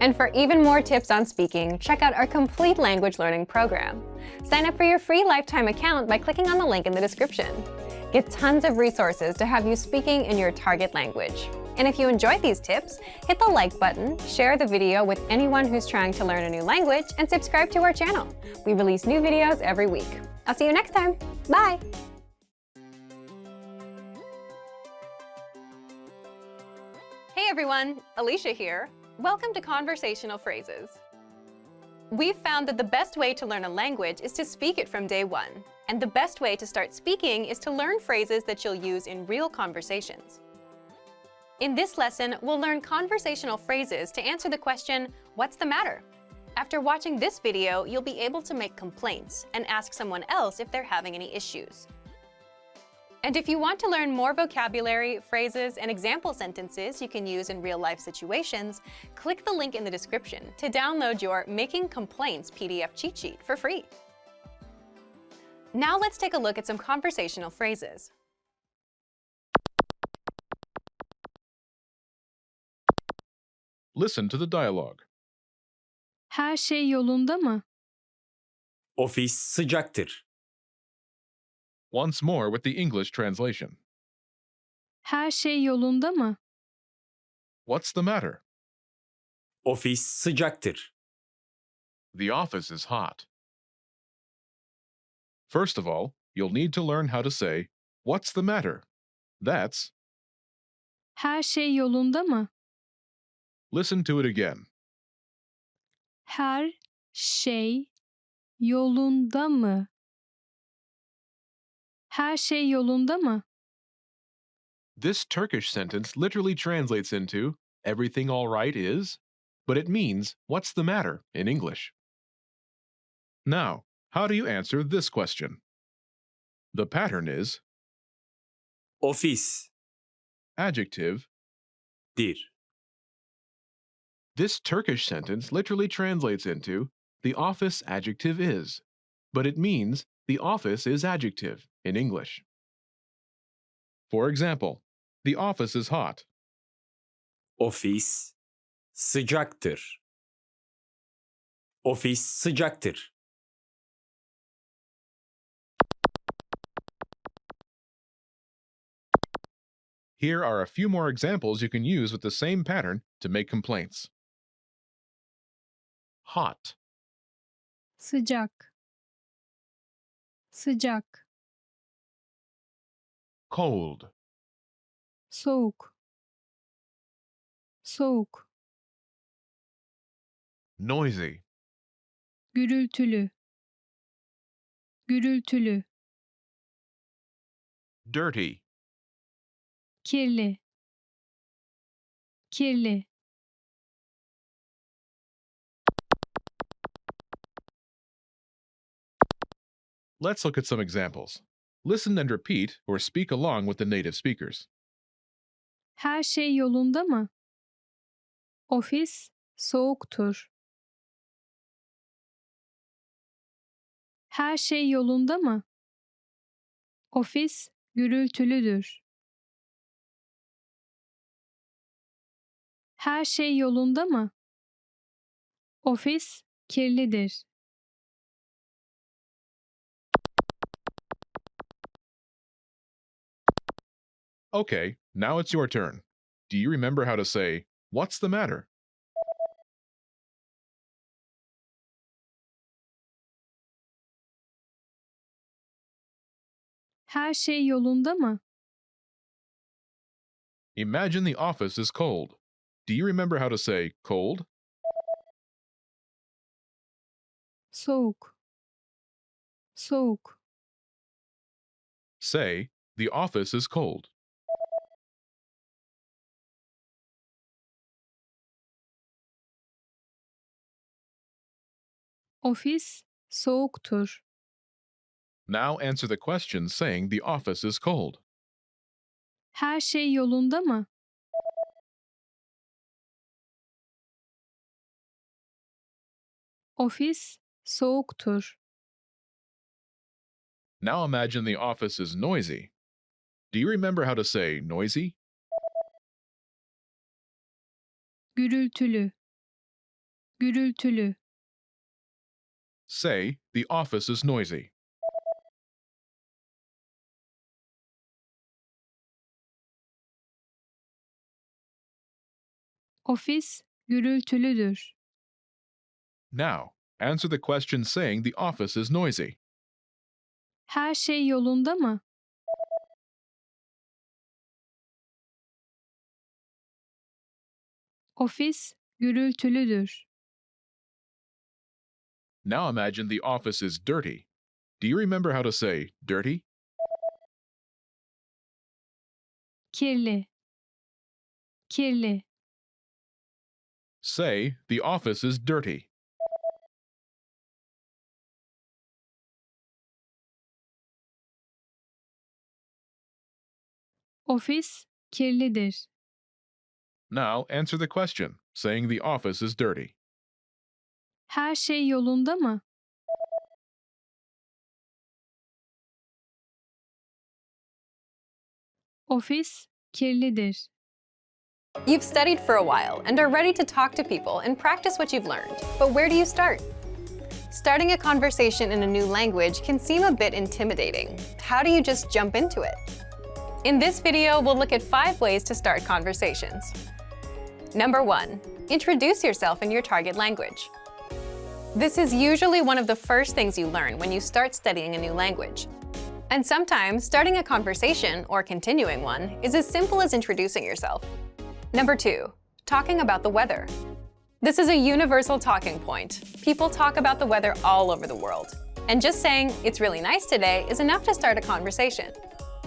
And for even more tips on speaking, check out our complete language learning program. Sign up for your free lifetime account by clicking on the link in the description. Get tons of resources to have you speaking in your target language. And if you enjoyed these tips, hit the like button, share the video with anyone who's trying to learn a new language, and subscribe to our channel. We release new videos every week. I'll see you next time. Bye! Hey everyone, Alicia here. Welcome to Conversational Phrases. We've found that the best way to learn a language is to speak it from day one. And the best way to start speaking is to learn phrases that you'll use in real conversations. In this lesson, we'll learn conversational phrases to answer the question, "What's the matter?" After watching this video, you'll be able to make complaints and ask someone else if they're having any issues. And if you want to learn more vocabulary, phrases, and example sentences you can use in real-life situations, click the link in the description to download your Making Complaints PDF cheat sheet for free. Now let's take a look at some conversational phrases. Listen to the dialogue. Her şey yolunda mı? Ofis sıcaktır. Once more with the English translation. Her şey yolunda mı? What's the matter? Ofis sıcaktır. The office is hot. First of all, you'll need to learn how to say, "What's the matter?" That's, Her şey yolunda mı? listen to it again. Her şey yolunda mı? Her şey yolunda mı? This Turkish sentence literally translates into, "Everything all right is," but it means, "What's the matter?" in English. Now, how do you answer this question? The pattern is Ofis adjective. dir. This Turkish sentence literally translates into, "The office adjective is," but it means, "The office is adjective" in English. For example, the office is hot. Ofis sıcaktır. Ofis sıcaktır. Here are a few more examples you can use with the same pattern to make complaints. Hot, Sıcak. Sıcak. cold, Soğuk. Soğuk. noisy, Gürültülü. Gürültülü. dirty, Kirli. Kirli. Let's look at some examples. Listen and repeat or speak along with the native speakers. Her şey yolunda mı? Ofis soğuktur. Her şey yolunda mı? Ofis gürültülüdür. Her şey yolunda mı? Ofis kirlidir. Okay, now it's your turn. Do you remember how to say, "What's the matter?" Her şey yolunda mı? Imagine the office is cold. Do you remember how to say cold? Soğuk. Soğuk. Say, the office is cold. Ofis soğuktur. Now answer the question saying the office is cold. Her şey yolunda mı? Ofis soğuktur. Now imagine the office is noisy. Do you remember how to say noisy? Gürültülü. Gürültülü. Say, the office is noisy. Ofis gürültülüdür. Now, answer the question saying the office is noisy. Her şey yolunda mı? Ofis gürültülüdür. Now imagine the office is dirty. Do you remember how to say dirty? Kirli. Kirli. Say, the office is dirty. Ofis kirlidir. Now answer the question, saying the office is dirty. Her şey yolunda mı? Ofis kirlidir. You've studied for a while and are ready to talk to people and practice what you've learned. But where do you start? Starting a conversation in a new language can seem a bit intimidating. How do you just jump into it? In this video, we'll look at 5 ways to start conversations. Number 1. Introduce yourself in your target language. This is usually one of the first things you learn when you start studying a new language. And sometimes, starting a conversation, or continuing one, is as simple as introducing yourself. Number 2. Talking about the weather. This is a universal talking point. People talk about the weather all over the world. And just saying, "It's really nice today," is enough to start a conversation.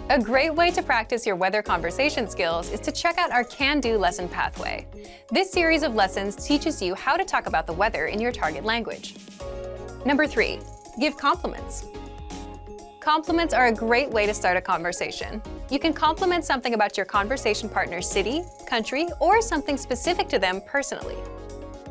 A great way to practice your weather conversation skills is to check out our Can-Do lesson pathway. This series of lessons teaches you how to talk about the weather in your target language. Number 3. Give compliments. Compliments are a great way to start a conversation. You can compliment something about your conversation partner's city, country, or something specific to them personally.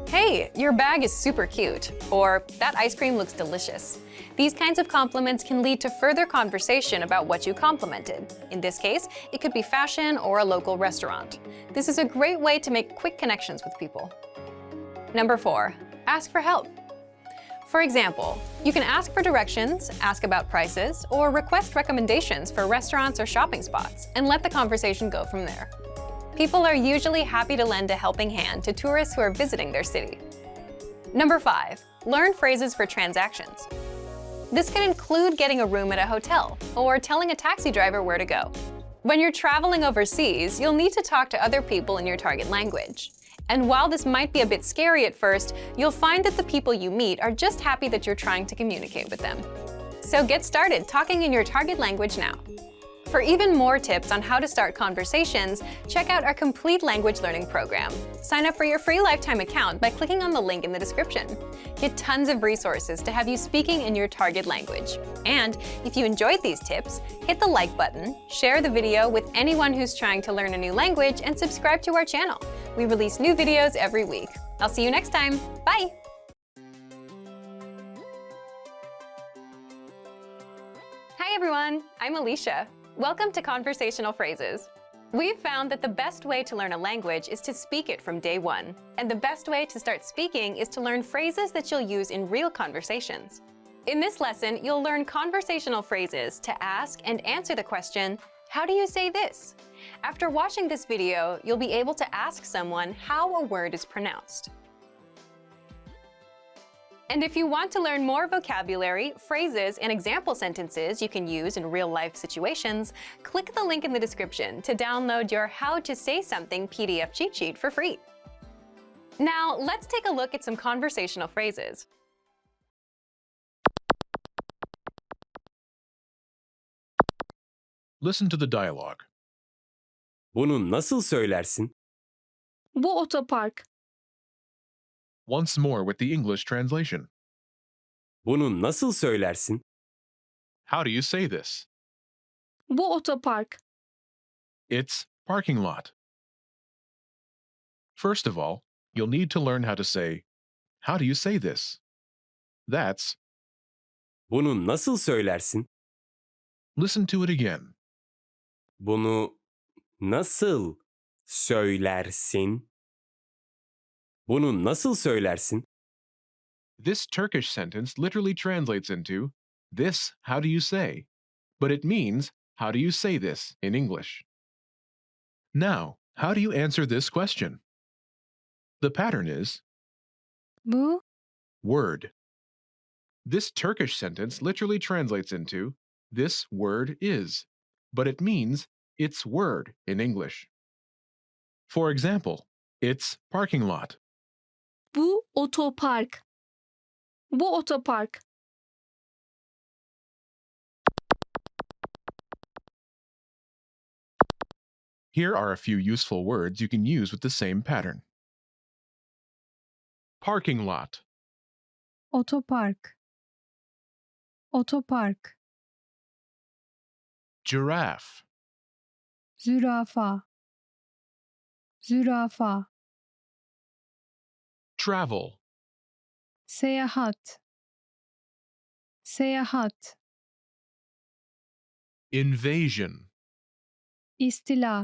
"Hey, your bag is super cute," or "That ice cream looks delicious." These kinds of compliments can lead to further conversation about what you complimented. In this case, it could be fashion or a local restaurant. This is a great way to make quick connections with people. Number 4. Ask for help. For example, you can ask for directions, ask about prices, or request recommendations for restaurants or shopping spots, and let the conversation go from there. People are usually happy to lend a helping hand to tourists who are visiting their city. Number 5. Learn phrases for transactions. This can include getting a room at a hotel or telling a taxi driver where to go. When you're traveling overseas, you'll need to talk to other people in your target language. And while this might be a bit scary at first, you'll find that the people you meet are just happy that you're trying to communicate with them. So get started talking in your target language now. For even more tips on how to start conversations, check out our complete language learning program. Sign up for your free lifetime account by clicking on the link in the description. Get tons of resources to have you speaking in your target language. And if you enjoyed these tips, hit the like button, share the video with anyone who's trying to learn a new language, and subscribe to our channel. We release new videos every week. I'll see you next time. Bye! Hi everyone, I'm Alicia. Welcome to Conversational Phrases. We've found that the best way to learn a language is to speak it from day one. And the best way to start speaking is to learn phrases that you'll use in real conversations. In this lesson, you'll learn conversational phrases to ask and answer the question, "How do you say this?" After watching this video, you'll be able to ask someone how a word is pronounced. And if you want to learn more vocabulary, phrases, and example sentences you can use in real-life situations, click the link in the description to download your How to Say Something PDF cheat sheet for free. Now, let's take a look at some conversational phrases. Listen to the dialogue. Bunu nasıl söylersin? Bu otopark. Once more with the English translation. Bunu nasıl söylersin? How do you say this? Bu otopark. It's parking lot. First of all, you'll need to learn how to say, "How do you say this?" That's, Bunu nasıl söylersin? listen to it again. Bunu nasıl söylersin? Bunu nasıl söylersin? This Turkish sentence literally translates into, "This, how do you say?" But it means, "How do you say this?" in English. Now, how do you answer this question? The pattern is Bu word. This Turkish sentence literally translates into, "This word is," but it means, "It's word" in English. For example, it's parking lot. Bu otopark. Bu otopark. Here are a few useful words you can use with the same pattern. Parking lot, otopark. Otopark. giraffe, zürafa, zürafa, travel, seyahat, seyahat, invasion, istila,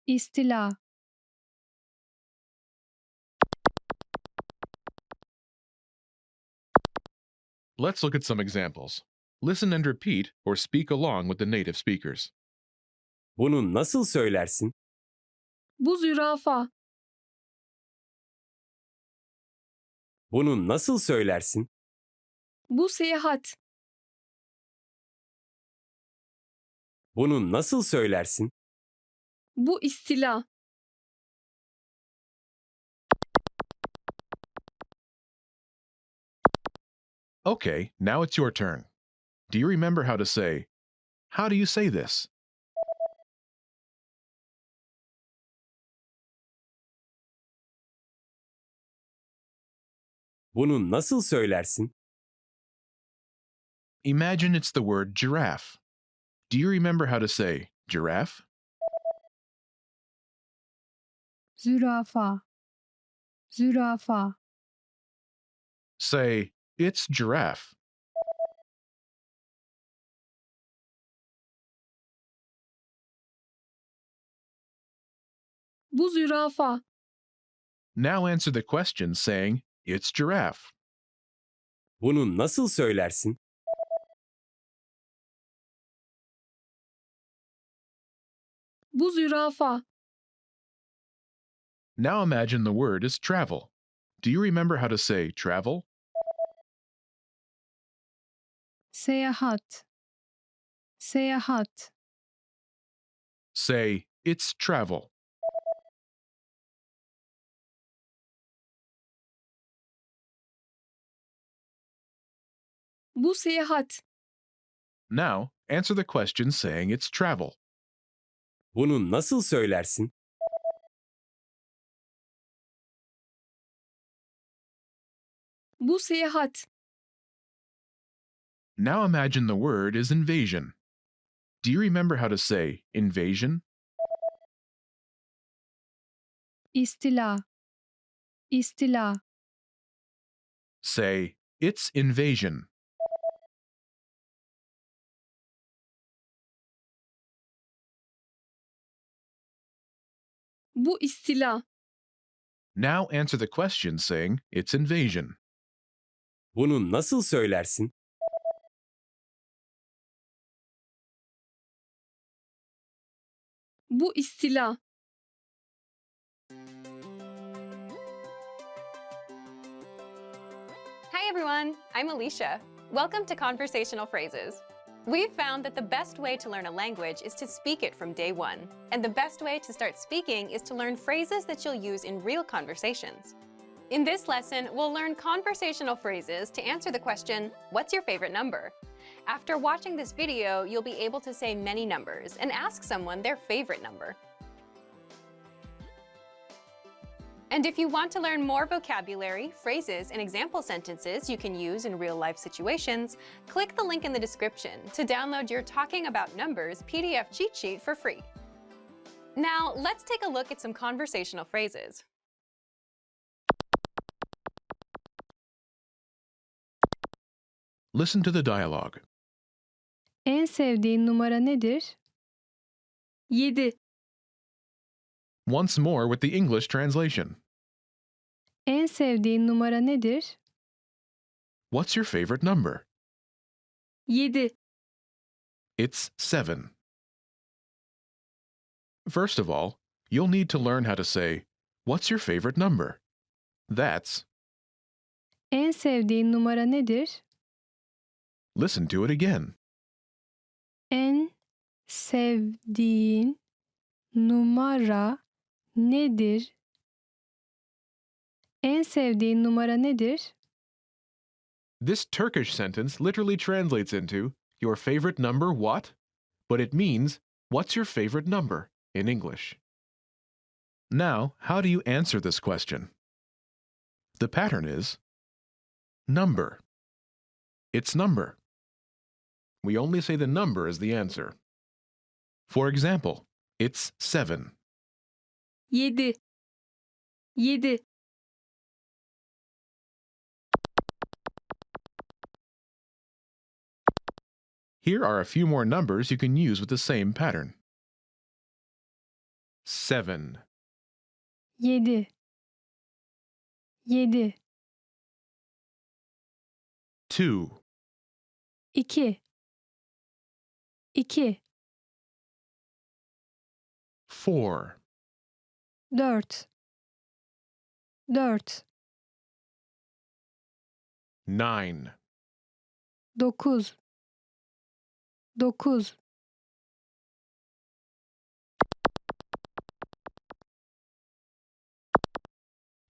istila, Let's look at some examples. Listen and repeat or speak along with the native speakers. Bunu nasıl söylersin? Bu zürafa. Bunu nasıl söylersin? Bu seyahat. Bunu nasıl söylersin? Bu istila. Okay, now it's your turn. Do you remember how to say, how do you say this? Bunu nasıl söylersin? Imagine it's the word giraffe. Do you remember how to say giraffe? zürafa, zürafa, Say, it's giraffe. Bu zürafa. Now answer the question saying, it's giraffe. Bunu nasıl söylersin? Bu zürafa. Now imagine the word is travel. Do you remember how to say travel? seyahat, seyahat, Say, it's travel. Bu seyahat. Now, answer the question saying it's travel. Bunu nasıl söylersin? Bu seyahat. Now imagine the word is invasion. Do you remember how to say invasion? istila, istila, Say, it's invasion. Bu istila. Now answer the question saying it's invasion. Bunu nasıl söylersin? Bu istila. Hi everyone, I'm Alicia. Welcome to Conversational Phrases. We've found that the best way to learn a language is to speak it from day one. And the best way to start speaking is to learn phrases that you'll use in real conversations. In this lesson, we'll learn conversational phrases to answer the question, what's your favorite number? After watching this video, you'll be able to say many numbers and ask someone their favorite number. And if you want to learn more vocabulary, phrases, and example sentences you can use in real-life situations, click the link in the description to download your Talking About Numbers PDF cheat sheet for free. Now, let's take a look at some conversational phrases. Listen to the dialogue. en sevdiğin numara nedir? 7. Once more with the English translation. En sevdiğin numara nedir? What's your favorite number? 7. It's 7. First of all, you'll need to learn how to say, what's your favorite number? That's, En sevdiğin numara nedir? listen to it again. En sevdiğin numara nedir? En sevdiğin numara nedir? This Turkish sentence literally translates into, your favorite number what? But it means, what's your favorite number in English. Now, how do you answer this question? The pattern is number. It's number. We only say the number as the answer. For example, it's 7. 7. 7. Here are a few more numbers you can use with the same pattern. 7, 7. 7. 2, 2. 2. 4, 4. 4. 9, 9. 9.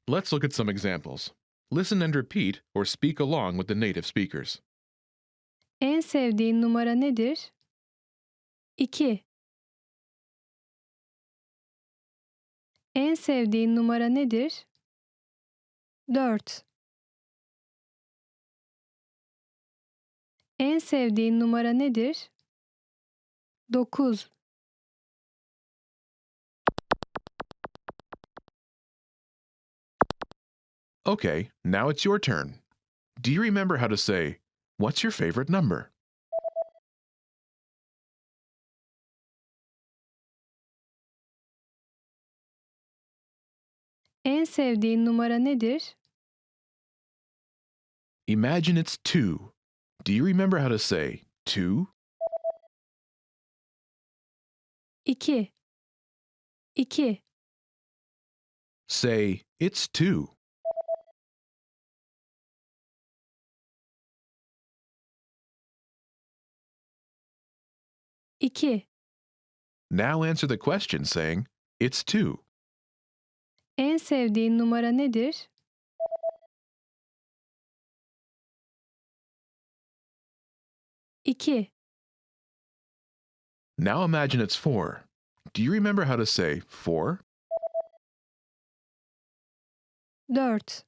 Let's look at some examples. Listen and repeat or speak along with the native speakers. En sevdiğin numara nedir? 2. En sevdiğin numara nedir? 4. En sevdiğin numara nedir? 9. Okay, now it's your turn. Do you remember how to say, "What's your favorite number?" En sevdiğin numara nedir? Imagine it's 2. Do you remember how to say 2? 2. 2. Say, "It's 2." 2. Now answer the question saying, "It's 2." En sevdiğin numara nedir? İki. Now imagine it's 4. Do you remember how to say 4? 4.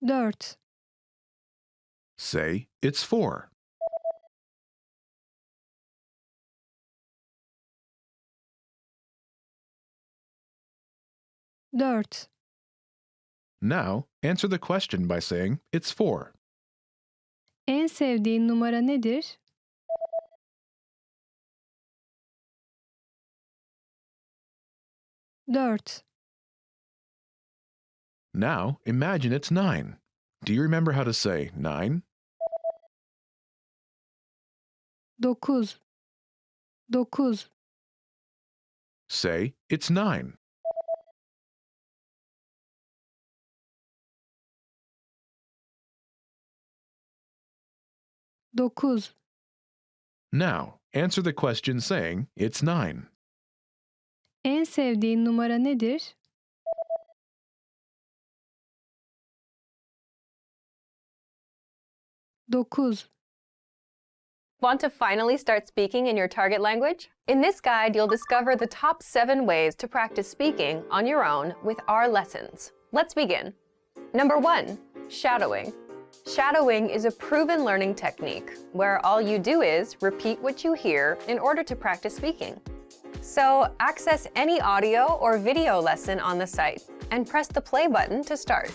4. Say, "It's 4." 4. Now answer the question by saying, "It's 4." En sevdiğin numara nedir? Dört. Now imagine it's 9. Do you remember how to say 9? 9. 9. Say, "It's 9." 9. Now answer the question saying, "It's 9." En sevdiğin numara nedir? Dokuz. Want to finally start speaking in your target language? In this guide, you'll discover the top 7 ways to practice speaking on your own with our lessons. Let's begin. Number 1, shadowing. Shadowing is a proven learning technique where all you do is repeat what you hear in order to practice speaking. So access any audio or video lesson on the site and press the play button to start.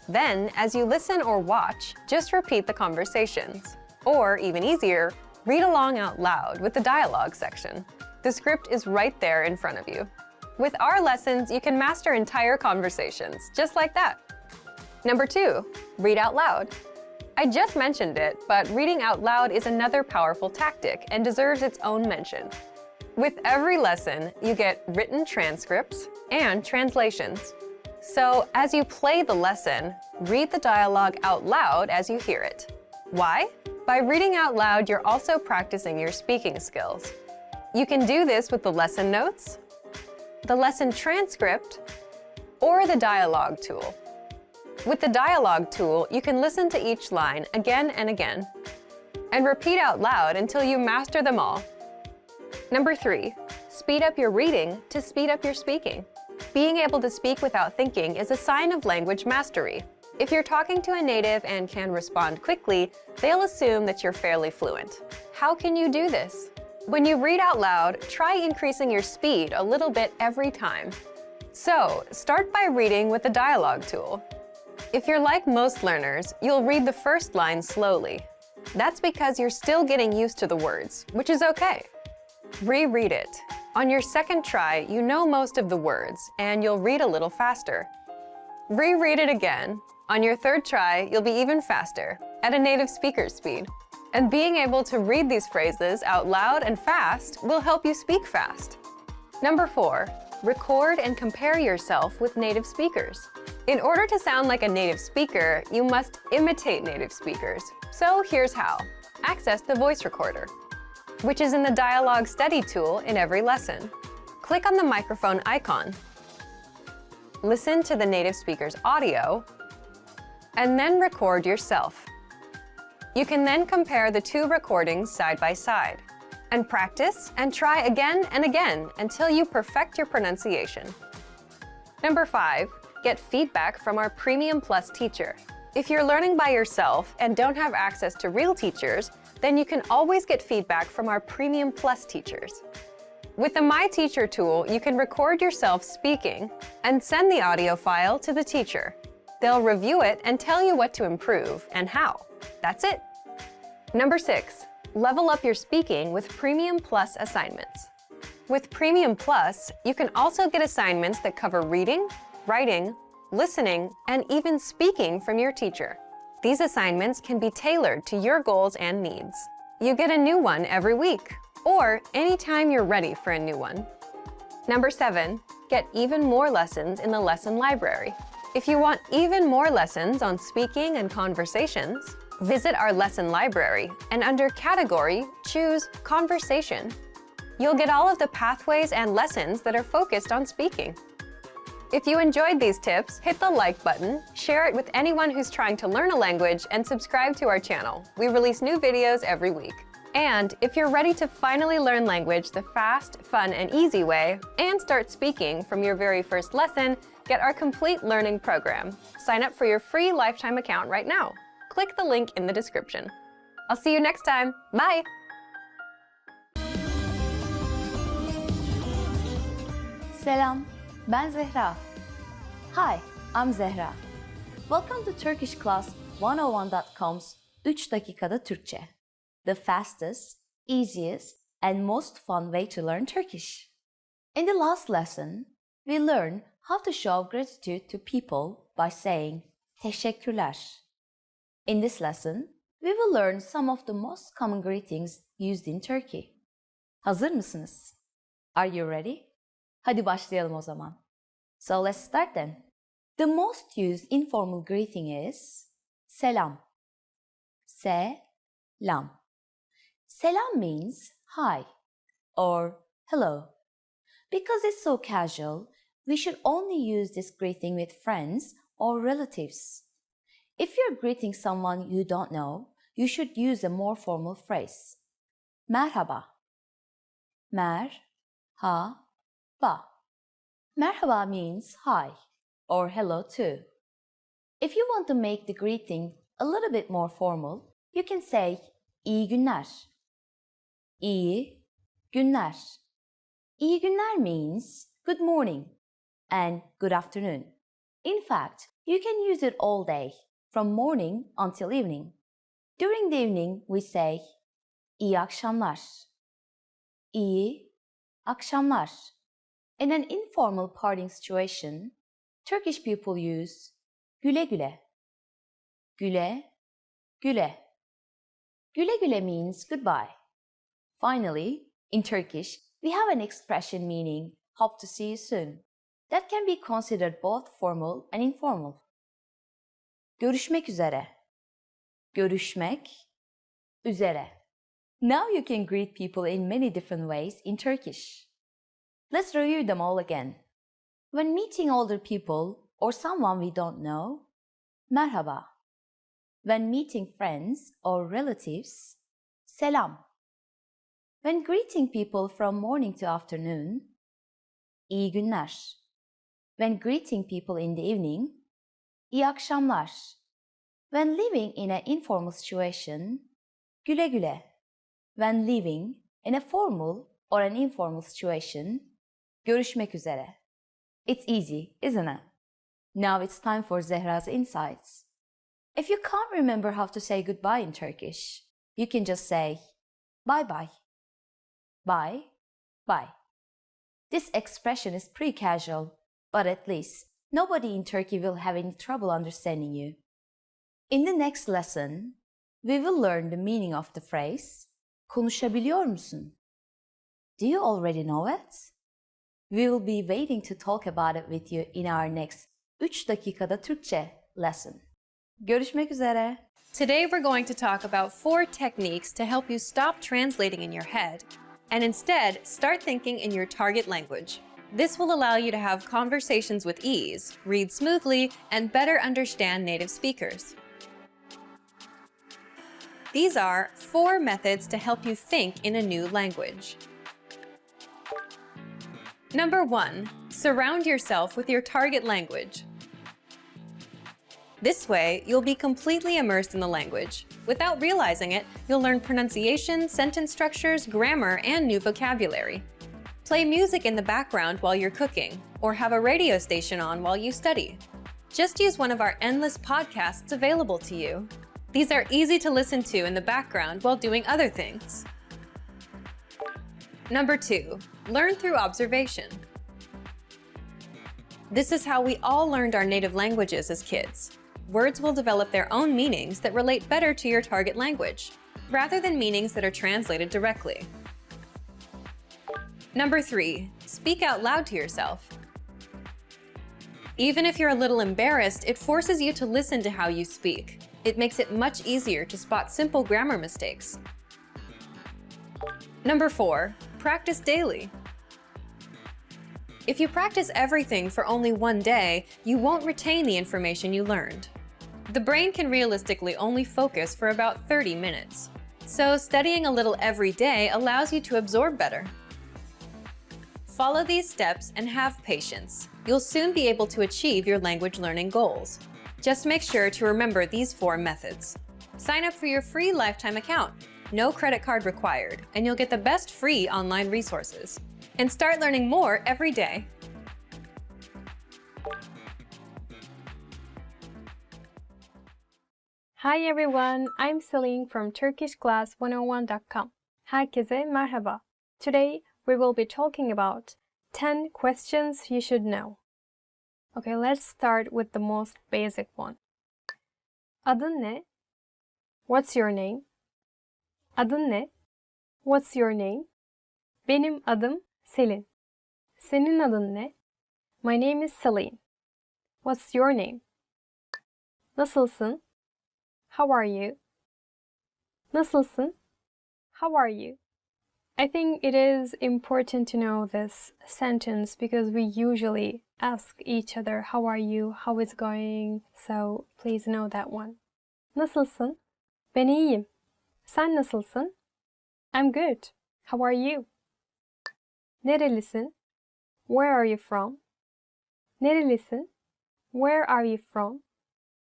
Then, as you listen or watch, just repeat the conversations. Or, even easier, read along out loud with the dialogue section. The script is right there in front of you. With our lessons, you can master entire conversations, just like that. Number 2, read out loud. I just mentioned it, but reading out loud is another powerful tactic and deserves its own mention. With every lesson, you get written transcripts and translations. So, as you play the lesson, read the dialogue out loud as you hear it. Why? By reading out loud, you're also practicing your speaking skills. You can do this with the lesson notes, the lesson transcript, or the dialogue tool. With the dialogue tool, you can listen to each line again and again, and repeat out loud until you master them all. Number 3, speed up your reading to speed up your speaking. Being able to speak without thinking is a sign of language mastery. If you're talking to a native and can respond quickly, they'll assume that you're fairly fluent. How can you do this? When you read out loud, try increasing your speed a little bit every time. So, start by reading with the dialogue tool. If you're like most learners, you'll read the first line slowly. That's because you're still getting used to the words, which is okay. Reread it. On your second try, you know most of the words, and you'll read a little faster. Reread it again. On your third try, you'll be even faster, at a native speaker's speed. And being able to read these phrases out loud and fast will help you speak fast. Number 4, record and compare yourself with native speakers. In order to sound like a native speaker, you must imitate native speakers. So here's how. Access the voice recorder, which is in the Dialogue Study tool in every lesson. Click on the microphone icon. Listen to the native speaker's audio, and then record yourself. You can then compare the two recordings side by side, and practice and try again and again until you perfect your pronunciation. Number 5, get feedback from our Premium Plus teacher. If you're learning by yourself and don't have access to real teachers, then you can always get feedback from our Premium Plus teachers. With the My Teacher tool, you can record yourself speaking and send the audio file to the teacher. They'll review it and tell you what to improve and how. That's it. Number 6, level up your speaking with Premium Plus assignments. With Premium Plus, you can also get assignments that cover reading, writing, listening, and even speaking from your teacher. These assignments can be tailored to your goals and needs. You get a new one every week, or anytime you're ready for a new one. Number 7, get even more lessons in the lesson library. If you want even more lessons on speaking and conversations, visit our lesson library and under Category, choose Conversation. You'll get all of the pathways and lessons that are focused on speaking. If you enjoyed these tips, hit the like button, share it with anyone who's trying to learn a language, and subscribe to our channel. We release new videos every week. And if you're ready to finally learn language the fast, fun, and easy way, and start speaking from your very first lesson, get our complete learning program. Sign up for your free lifetime account right now. Click the link in the description. I'll see you next time. Bye! Selam, ben Zehra. Hi, I'm Zehra. Welcome to Turkish Class 101.com's 3 dakikada Türkçe. The fastest, easiest, and most fun way to learn Turkish. In the last lesson, we learned how to show gratitude to people by saying teşekkürler. In this lesson, we will learn some of the most common greetings used in Turkey. Hazır mısınız? Are you ready? Hadi başlayalım o zaman. So let's start then. The most used informal greeting is selam. Selam. Selam means hi or hello. Because it's so casual, we should only use this greeting with friends or relatives. If you're greeting someone you don't know, you should use a more formal phrase. Merhaba. Merhaba. Merhaba means hi or hello too. If you want to make the greeting a little bit more formal, you can say iyi günler. İyi günler. İyi günler means good morning and good afternoon. In fact, you can use it all day, from morning until evening. During the evening, we say iyi akşamlar. İyi akşamlar. In an informal parting situation, Turkish people use güle güle. Güle güle. Güle güle means goodbye. Finally, in Turkish, we have an expression meaning hope to see you soon. That can be considered both formal and informal. Görüşmek üzere. Görüşmek üzere. Now you can greet people in many different ways in Turkish. Let's review them all again. When meeting older people or someone we don't know, merhaba. When meeting friends or relatives, selam. When greeting people from morning to afternoon, iyi günler. When greeting people in the evening, iyi akşamlar. When living in an informal situation, güle güle. When leaving In a formal or an informal situation, görüşmek üzere. It's easy, isn't it? Now it's time for Zehra's insights. If you can't remember how to say goodbye in Turkish, you can just say bye bye. Bye, bye. This expression is pretty casual, but at least nobody in Turkey will have any trouble understanding you. In the next lesson, we will learn the meaning of the phrase konuşabiliyor musun? Do you already know it? We will be waiting to talk about it with you in our next 3 dakikada Türkçe lesson. Görüşmek üzere. Today we're going to talk about 4 techniques to help you stop translating in your head and instead start thinking in your target language. This will allow you to have conversations with ease, read smoothly, and better understand native speakers. These are 4 methods to help you think in a new language. Number 1, surround yourself with your target language. This way, you'll be completely immersed in the language. Without realizing it, you'll learn pronunciation, sentence structures, grammar, and new vocabulary. Play music in the background while you're cooking, or have a radio station on while you study. Just use one of our endless podcasts available to you. These are easy to listen to in the background while doing other things. Number 2, learn through observation. This is how we all learned our native languages as kids. Words will develop their own meanings that relate better to your target language, rather than meanings that are translated directly. Number 3, speak out loud to yourself. Even if you're a little embarrassed, it forces you to listen to how you speak. It makes it much easier to spot simple grammar mistakes. Number 4, practice daily. If you practice everything for only one day, you won't retain the information you learned. The brain can realistically only focus for about 30 minutes. So studying a little every day allows you to absorb better. Follow these steps and have patience. You'll soon be able to achieve your language learning goals. Just make sure to remember these 4 methods. Sign up for your free lifetime account. No credit card required, and you'll get the best free online resources. And start learning more every day. Hi everyone, I'm Celine from TurkishClass101.com. Herkese merhaba. Today we will be talking about 10 questions you should know. Okay, let's start with the most basic one. Adın ne? What's your name? Adın ne? What's your name? Benim adım Selin. Senin adın ne? My name is Celine. What's your name? Nasılsın? How are you? Nasılsın? How are you? I think it is important to know this sentence because we usually ask each other, how are you? How is it going? So please know that one. Nasılsın? Ben iyiyim. Sen nasılsın? I'm good. How are you? Nerelisin? Where are you from? Nerelisin? Where are you from?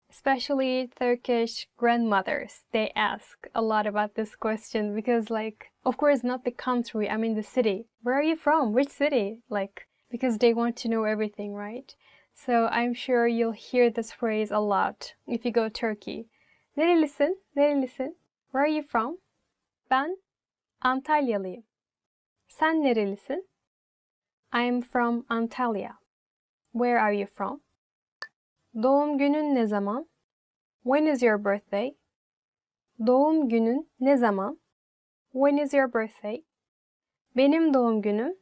Especially Turkish grandmothers, they ask a lot about this question because of course not the country, I mean the city. Where are you from? Which city? Because they want to know everything, right? So I'm sure you'll hear this phrase a lot if you go Turkey. Nerelisin? Nerelisin? Where are you from? Ben Antalyalıyım. Sen nerelisin? I am from Antalya. Where are you from? Doğum günün ne zaman? When is your birthday? Doğum günün ne zaman? When is your birthday? Benim doğum günüm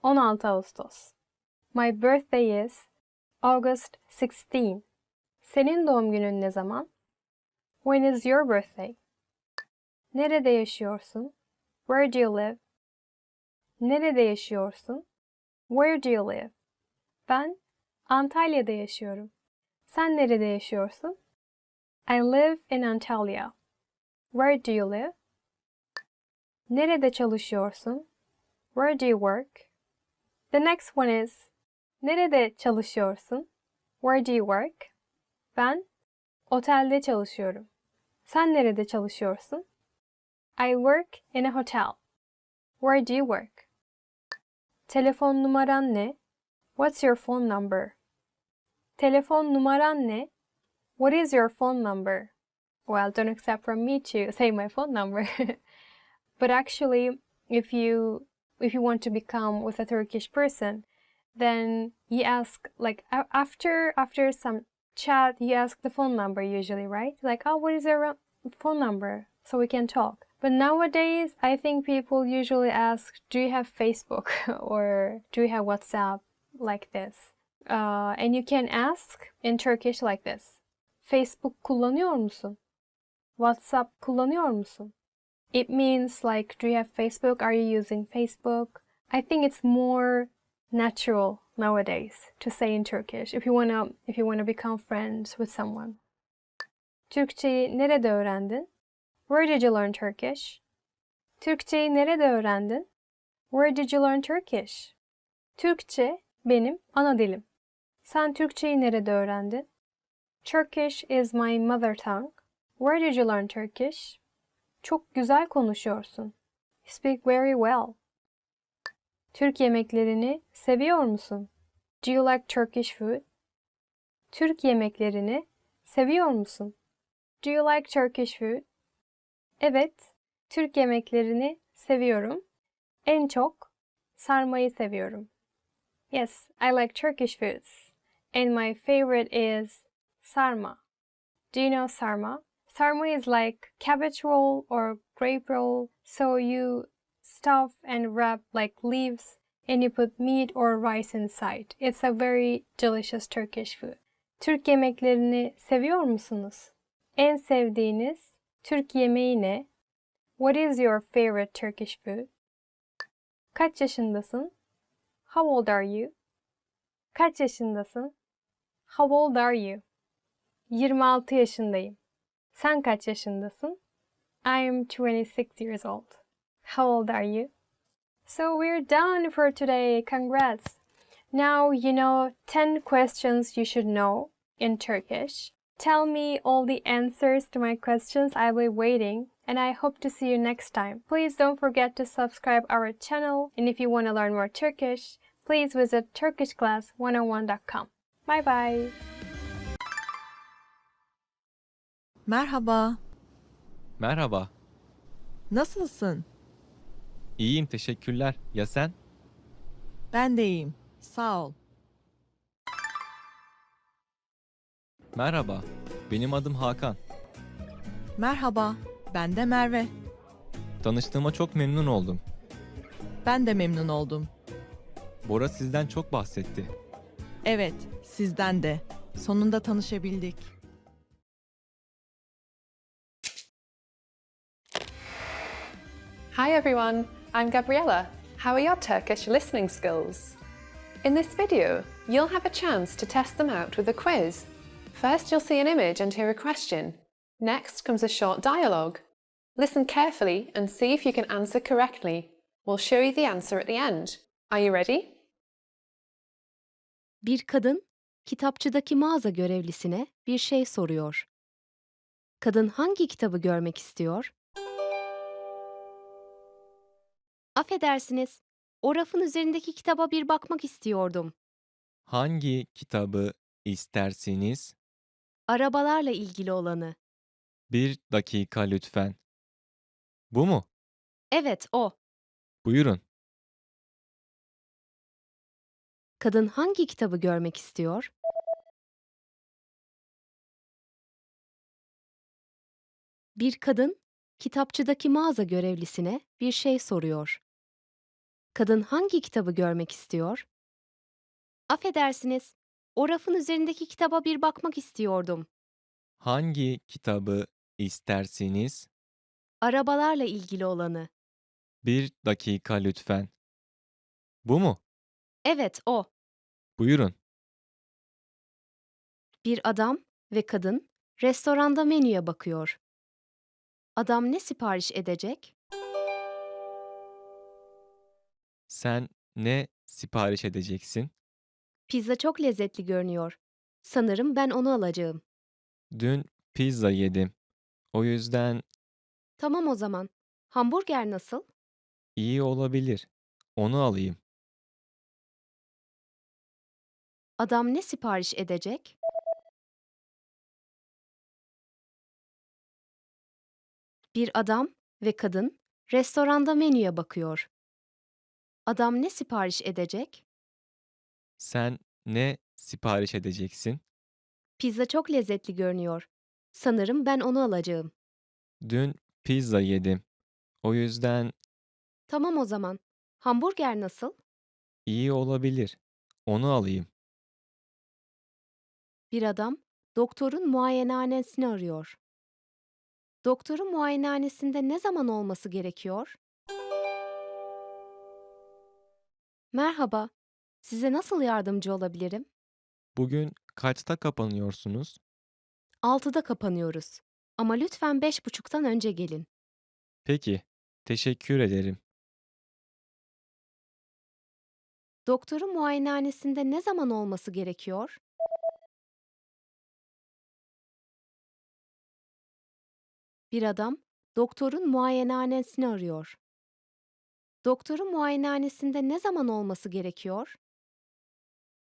16 Ağustos. My birthday is August 16. Senin doğum günün ne zaman? When is your birthday? Nerede yaşıyorsun? Where do you live? Nerede yaşıyorsun? Where do you live? Ben Antalya'da yaşıyorum. Sen nerede yaşıyorsun? I live in Antalya. Where do you live? Nerede çalışıyorsun? Where do you work? The next one is nerede çalışıyorsun? Where do you work? Ben otelde çalışıyorum. Sen nerede çalışıyorsun? I work in a hotel. Where do you work? Telefon numaran ne? What's your phone number? Telefon numaran ne? What is your phone number? Well, don't accept from me to say my phone number. But actually, if you want to become with a Turkish person, then you ask like after some chat, you ask the phone number usually, right? Like, oh, what is your phone number so we can talk? But nowadays, I think people usually ask, do you have Facebook or do you have WhatsApp, like this? And you can ask in Turkish like this. Facebook kullanıyor musun? WhatsApp kullanıyor musun? It means like, do you have Facebook? Are you using Facebook? I think it's more natural nowadays to say in Turkish if you wanna become friends with someone. Türkçeyi nerede öğrendin? Where did you learn Turkish? Türkçeyi nerede öğrendin? Where did you learn Turkish? Türkçe benim ana dilim. Sen Türkçeyi nerede öğrendin? Turkish is my mother tongue. Where did you learn Turkish? Çok güzel konuşuyorsun. You speak very well. Türk yemeklerini seviyor musun? Do you like Turkish food? Türk yemeklerini seviyor musun? Do you like Turkish food? Evet, Türk yemeklerini seviyorum. En çok sarmayı seviyorum. Yes, I like Turkish foods. And my favorite is sarma. Do you know sarma? Sarma is like cabbage roll or grape roll. So you stuff and wrap like leaves and you put meat or rice inside. It's a very delicious Turkish food. Türk yemeklerini seviyor musunuz? En sevdiğiniz Türk yemeği ne? What is your favorite Turkish food? Kaç yaşındasın? How old are you? Kaç yaşındasın? How old are you? 26 yaşındayım. Sen kaç yaşındasın? I'm 26 years old. How old are you? So we're done for today. Congrats! Now you know 10 questions you should know in Turkish. Tell me all the answers to my questions. I'll be waiting and I hope to see you next time. Please don't forget to subscribe our channel and if you want to learn more Turkish, please visit turkishclass101.com. Bye bye! Merhaba, Merhaba, nasılsın? iyiyim teşekkürler. Ya sen? Ben de iyiyim, sağ ol. Merhaba, benim adım Hakan. Merhaba, ben de Merve. Tanıştığıma çok memnun oldum. Ben de memnun oldum. Bora sizden çok bahsetti. Evet, sizden de. Sonunda tanışabildik. Hi everyone, I'm Gabriella. How are your Turkish listening skills? In this video, you'll have a chance to test them out with a quiz. First, you'll see an image and hear a question. Next comes a short dialogue. Listen carefully and see if you can answer correctly. We'll show you the answer at the end. Are you ready? Bir kadın kitapçıdaki mağaza görevlisine bir şey soruyor. Kadın hangi kitabı görmek istiyor? Affedersiniz, o rafın üzerindeki kitaba bir bakmak istiyordum. Hangi kitabı istersiniz? Arabalarla ilgili olanı. Bir dakika lütfen. Bu mu? Evet, o. Buyurun. Kadın hangi kitabı görmek istiyor? Bir kadın kitapçıdaki mağaza görevlisine bir şey soruyor. Kadın hangi kitabı görmek istiyor? Affedersiniz, o rafın üzerindeki kitaba bir bakmak istiyordum. Hangi kitabı istersiniz? Arabalarla ilgili olanı. Bir dakika lütfen. Bu mu? Evet, o. Buyurun. Bir adam ve kadın restoranda menüye bakıyor. Adam ne sipariş edecek? Sen ne sipariş edeceksin? Pizza çok lezzetli görünüyor. Sanırım ben onu alacağım. Dün pizza yedim. O yüzden Tamam o zaman. Hamburger nasıl? İyi olabilir. Onu alayım. Adam ne sipariş edecek? Bir adam ve kadın restoranda menüye bakıyor. Adam ne sipariş edecek? Sen ne sipariş edeceksin? Pizza çok lezzetli görünüyor. Sanırım ben onu alacağım. Dün pizza yedim. O yüzden Tamam o zaman. Hamburger nasıl? iyi olabilir. Onu alayım. Bir adam doktorun muayenehanesini arıyor. Doktorun muayenehanesinde ne zaman olması gerekiyor? Merhaba. Size nasıl yardımcı olabilirim? Bugün kaçta kapanıyorsunuz? 6'da kapanıyoruz. Ama lütfen 5.30'dan önce gelin. Peki, teşekkür ederim. Doktorun muayenehanesinde ne zaman olması gerekiyor? Bir adam doktorun muayenehanesini arıyor. Doktorun muayenehanesinde ne zaman olması gerekiyor?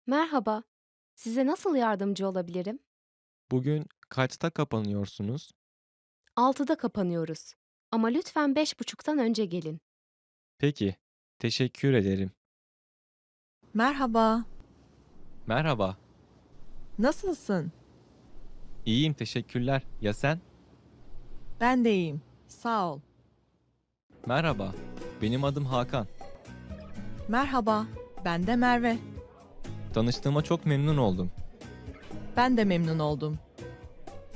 Merhaba. Size nasıl yardımcı olabilirim? Bugün kaçta kapanıyorsunuz? 6'da kapanıyoruz. Ama lütfen 5.30'dan önce gelin. Peki, teşekkür ederim. Merhaba. Merhaba. Nasılsın? İyiyim, teşekkürler. Ya sen? Ben de iyiyim. Sağ ol. Merhaba. Benim adım Hakan. Merhaba. Ben de Merve. Tanıştığıma çok memnun oldum. Ben de memnun oldum.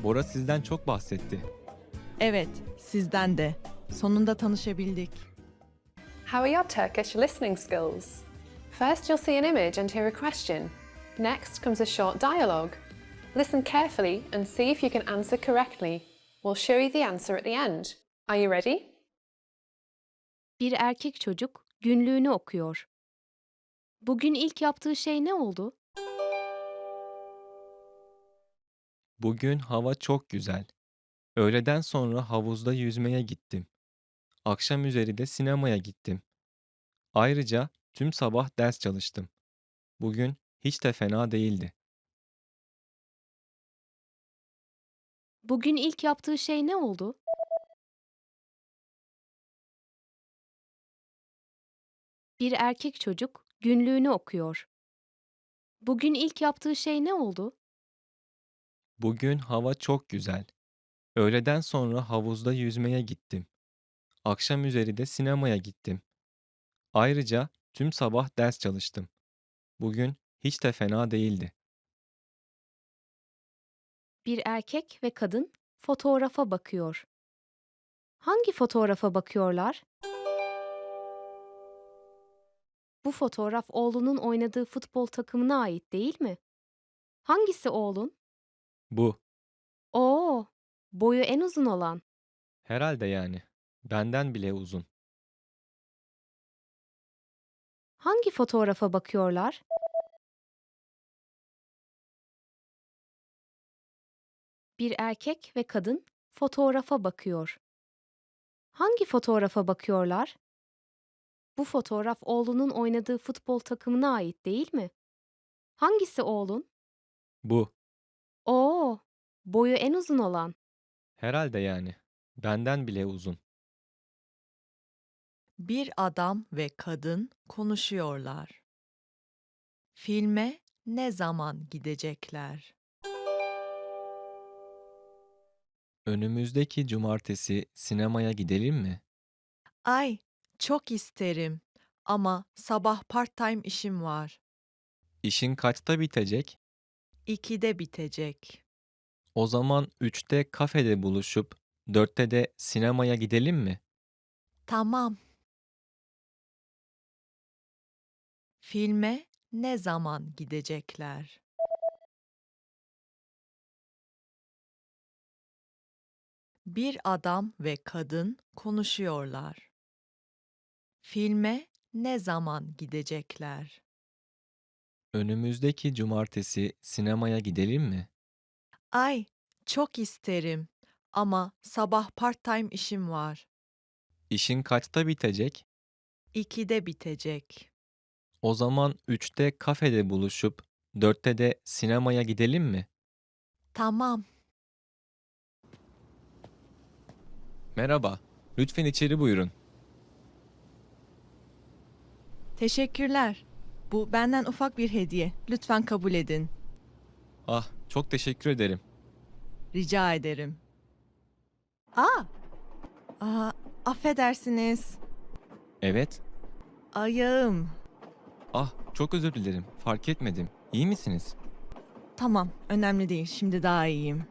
Bora sizden çok bahsetti. Evet, sizden de. Sonunda tanışabildik. How are your Turkish listening skills? First, you'll see an image and hear a question. Next comes a short dialogue. Listen carefully and see if you can answer correctly. We'll show you the answer at the end. Are you ready? Bir erkek çocuk günlüğünü okuyor. Bugün ilk yaptığı şey ne oldu? Bugün hava çok güzel. Öğleden sonra havuzda yüzmeye gittim. Akşam üzeri de sinemaya gittim. Ayrıca tüm sabah ders çalıştım. Bugün hiç de fena değildi. Bugün ilk yaptığı şey ne oldu? Bir erkek çocuk günlüğünü okuyor. Bugün ilk yaptığı şey ne oldu? Bugün hava çok güzel. Öğleden sonra havuzda yüzmeye gittim. Akşam üzeri de sinemaya gittim. Ayrıca tüm sabah ders çalıştım. Bugün hiç de fena değildi. Bir erkek ve kadın fotoğrafa bakıyor. Hangi fotoğrafa bakıyorlar? Bu fotoğraf oğlunun oynadığı futbol takımına ait değil mi? Hangisi oğlun? Bu. Oo, boyu en uzun olan. Herhalde yani. Benden bile uzun. Hangi fotoğrafa bakıyorlar? Bir erkek ve kadın fotoğrafa bakıyor. Hangi fotoğrafa bakıyorlar? Bu fotoğraf oğlunun oynadığı futbol takımına ait değil mi? Hangisi oğlun? Bu. Oo, boyu en uzun olan. Herhalde yani. Benden bile uzun. Bir adam ve kadın konuşuyorlar. Filme ne zaman gidecekler? Önümüzdeki cumartesi sinemaya gidelim mi? Ay, çok isterim ama sabah part-time işim var. İşin kaçta bitecek? 2'de bitecek. O zaman 3'te kafede buluşup 4'te de sinemaya gidelim mi? Tamam. Filme ne zaman gidecekler? Bir adam ve kadın konuşuyorlar. Filme ne zaman gidecekler? Önümüzdeki cumartesi sinemaya gidelim mi? Ay, çok isterim ama sabah part-time işim var. İşin kaçta bitecek? 2'de bitecek. O zaman 3'te kafede buluşup 4'te de sinemaya gidelim mi? Tamam. Merhaba. Lütfen içeri buyurun. Teşekkürler. Bu benden ufak bir hediye. Lütfen kabul edin. Ah, çok teşekkür ederim. Rica ederim. Aa, affedersiniz. Evet. Ayağım. Ah, çok özür dilerim. Fark etmedim. İyi misiniz? Tamam, önemli değil. Şimdi daha iyiyim.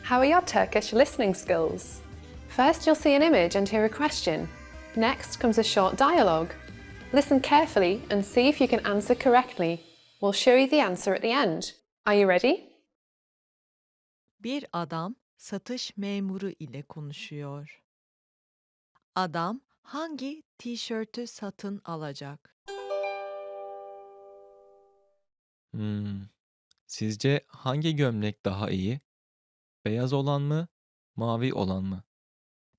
How are your Turkish listening skills? First, you'll see an image and hear a question. Next comes a short dialogue. Listen carefully and see if you can answer correctly. We'll show you the answer at the end. Are you ready? Bir adam satış memuru ile konuşuyor. Adam hangi tişörtü satın alacak? Sizce hangi gömlek daha iyi? Beyaz olan mı, mavi olan mı?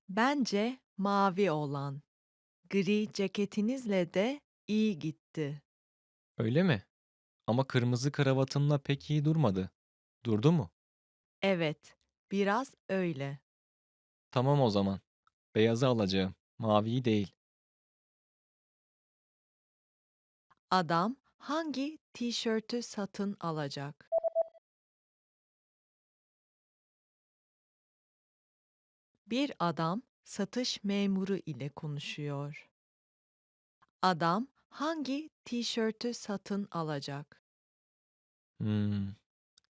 Bence mavi olan. Gri ceketinizle de iyi gitti. Öyle mi? Ama kırmızı kravatımla pek iyi durmadı. Durdu mu? Evet, biraz öyle. Tamam o zaman. Beyazı alacağım. Maviyi değil. Adam hangi tişörtü satın alacak? Bir adam satış memuru ile konuşuyor. Adam hangi tişörtü satın alacak?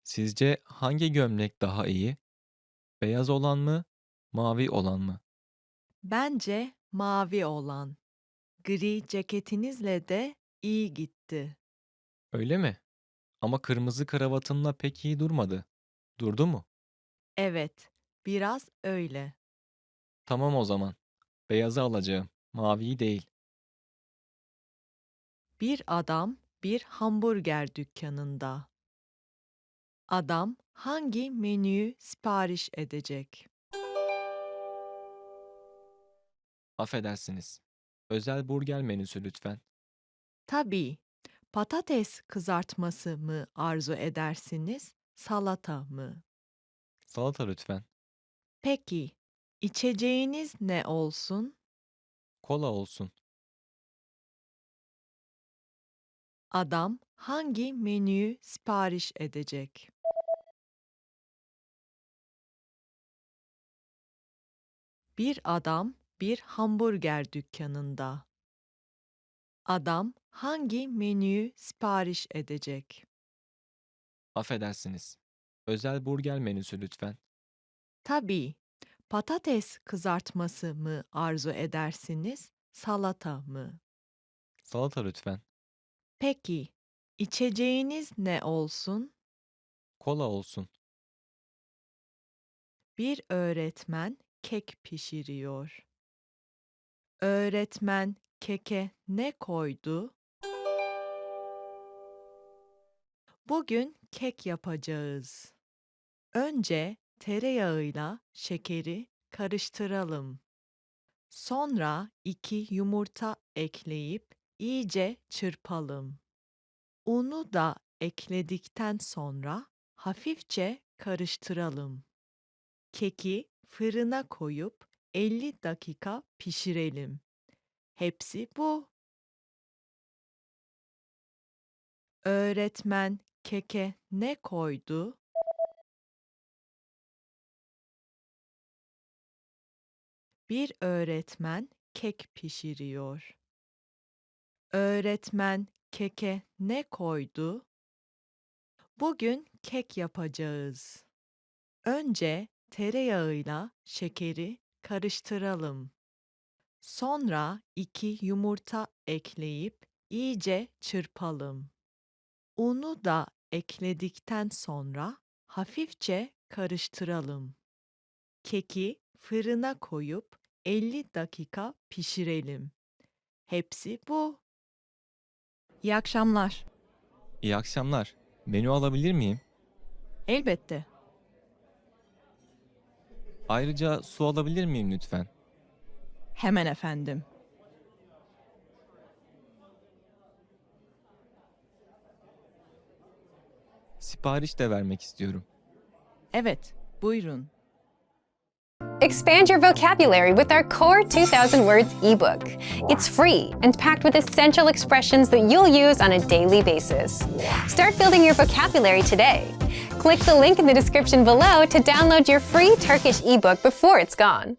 Sizce hangi gömlek daha iyi? Beyaz olan mı, mavi olan mı? Bence mavi olan. Gri ceketinizle de iyi gitti. Öyle mi? Ama kırmızı kravatımla pek iyi durmadı. Durdu mu? Evet, biraz öyle. Tamam o zaman. Beyazı alacağım. Maviyi değil. Bir adam bir hamburger dükkanında. Adam hangi menüyü sipariş edecek? Affedersiniz. Özel burger menüsü lütfen. Tabii. Patates kızartması mı arzu edersiniz, salata mı? Salata lütfen. Peki, içeceğiniz ne olsun? Kola olsun. Adam hangi menüyü sipariş edecek? Bir adam bir hamburger dükkanında. Adam hangi menüyü sipariş edecek? Affedersiniz. Özel burger menüsü lütfen. Tabii. Patates kızartması mı arzu edersiniz, salata mı? Salata lütfen. Peki, içeceğiniz ne olsun? Kola olsun. Bir öğretmen kek pişiriyor. Öğretmen keke ne koydu? Bugün kek yapacağız. Önce tereyağıyla şekeri karıştıralım. Sonra 2 yumurta ekleyip iyice çırpalım. Unu da ekledikten sonra hafifçe karıştıralım. Keki fırına koyup 50 dakika pişirelim. Hepsi bu. Öğretmen keke ne koydu? Bir öğretmen kek pişiriyor. Öğretmen keke ne koydu? Bugün kek yapacağız. Önce tereyağıyla şekeri karıştıralım. Sonra 2 yumurta ekleyip iyice çırpalım. Unu da ekledikten sonra hafifçe karıştıralım. Keki fırına koyup 50 dakika pişirelim. Hepsi bu. İyi akşamlar. İyi akşamlar. Menü alabilir miyim? Elbette. Ayrıca su alabilir miyim lütfen? Hemen efendim. Sipariş de vermek istiyorum. Evet, buyurun. Expand your vocabulary with our Core 2000 Words ebook. It's free and packed with essential expressions that you'll use on a daily basis. Start building your vocabulary today. Click the link in the description below to download your free Turkish ebook before it's gone.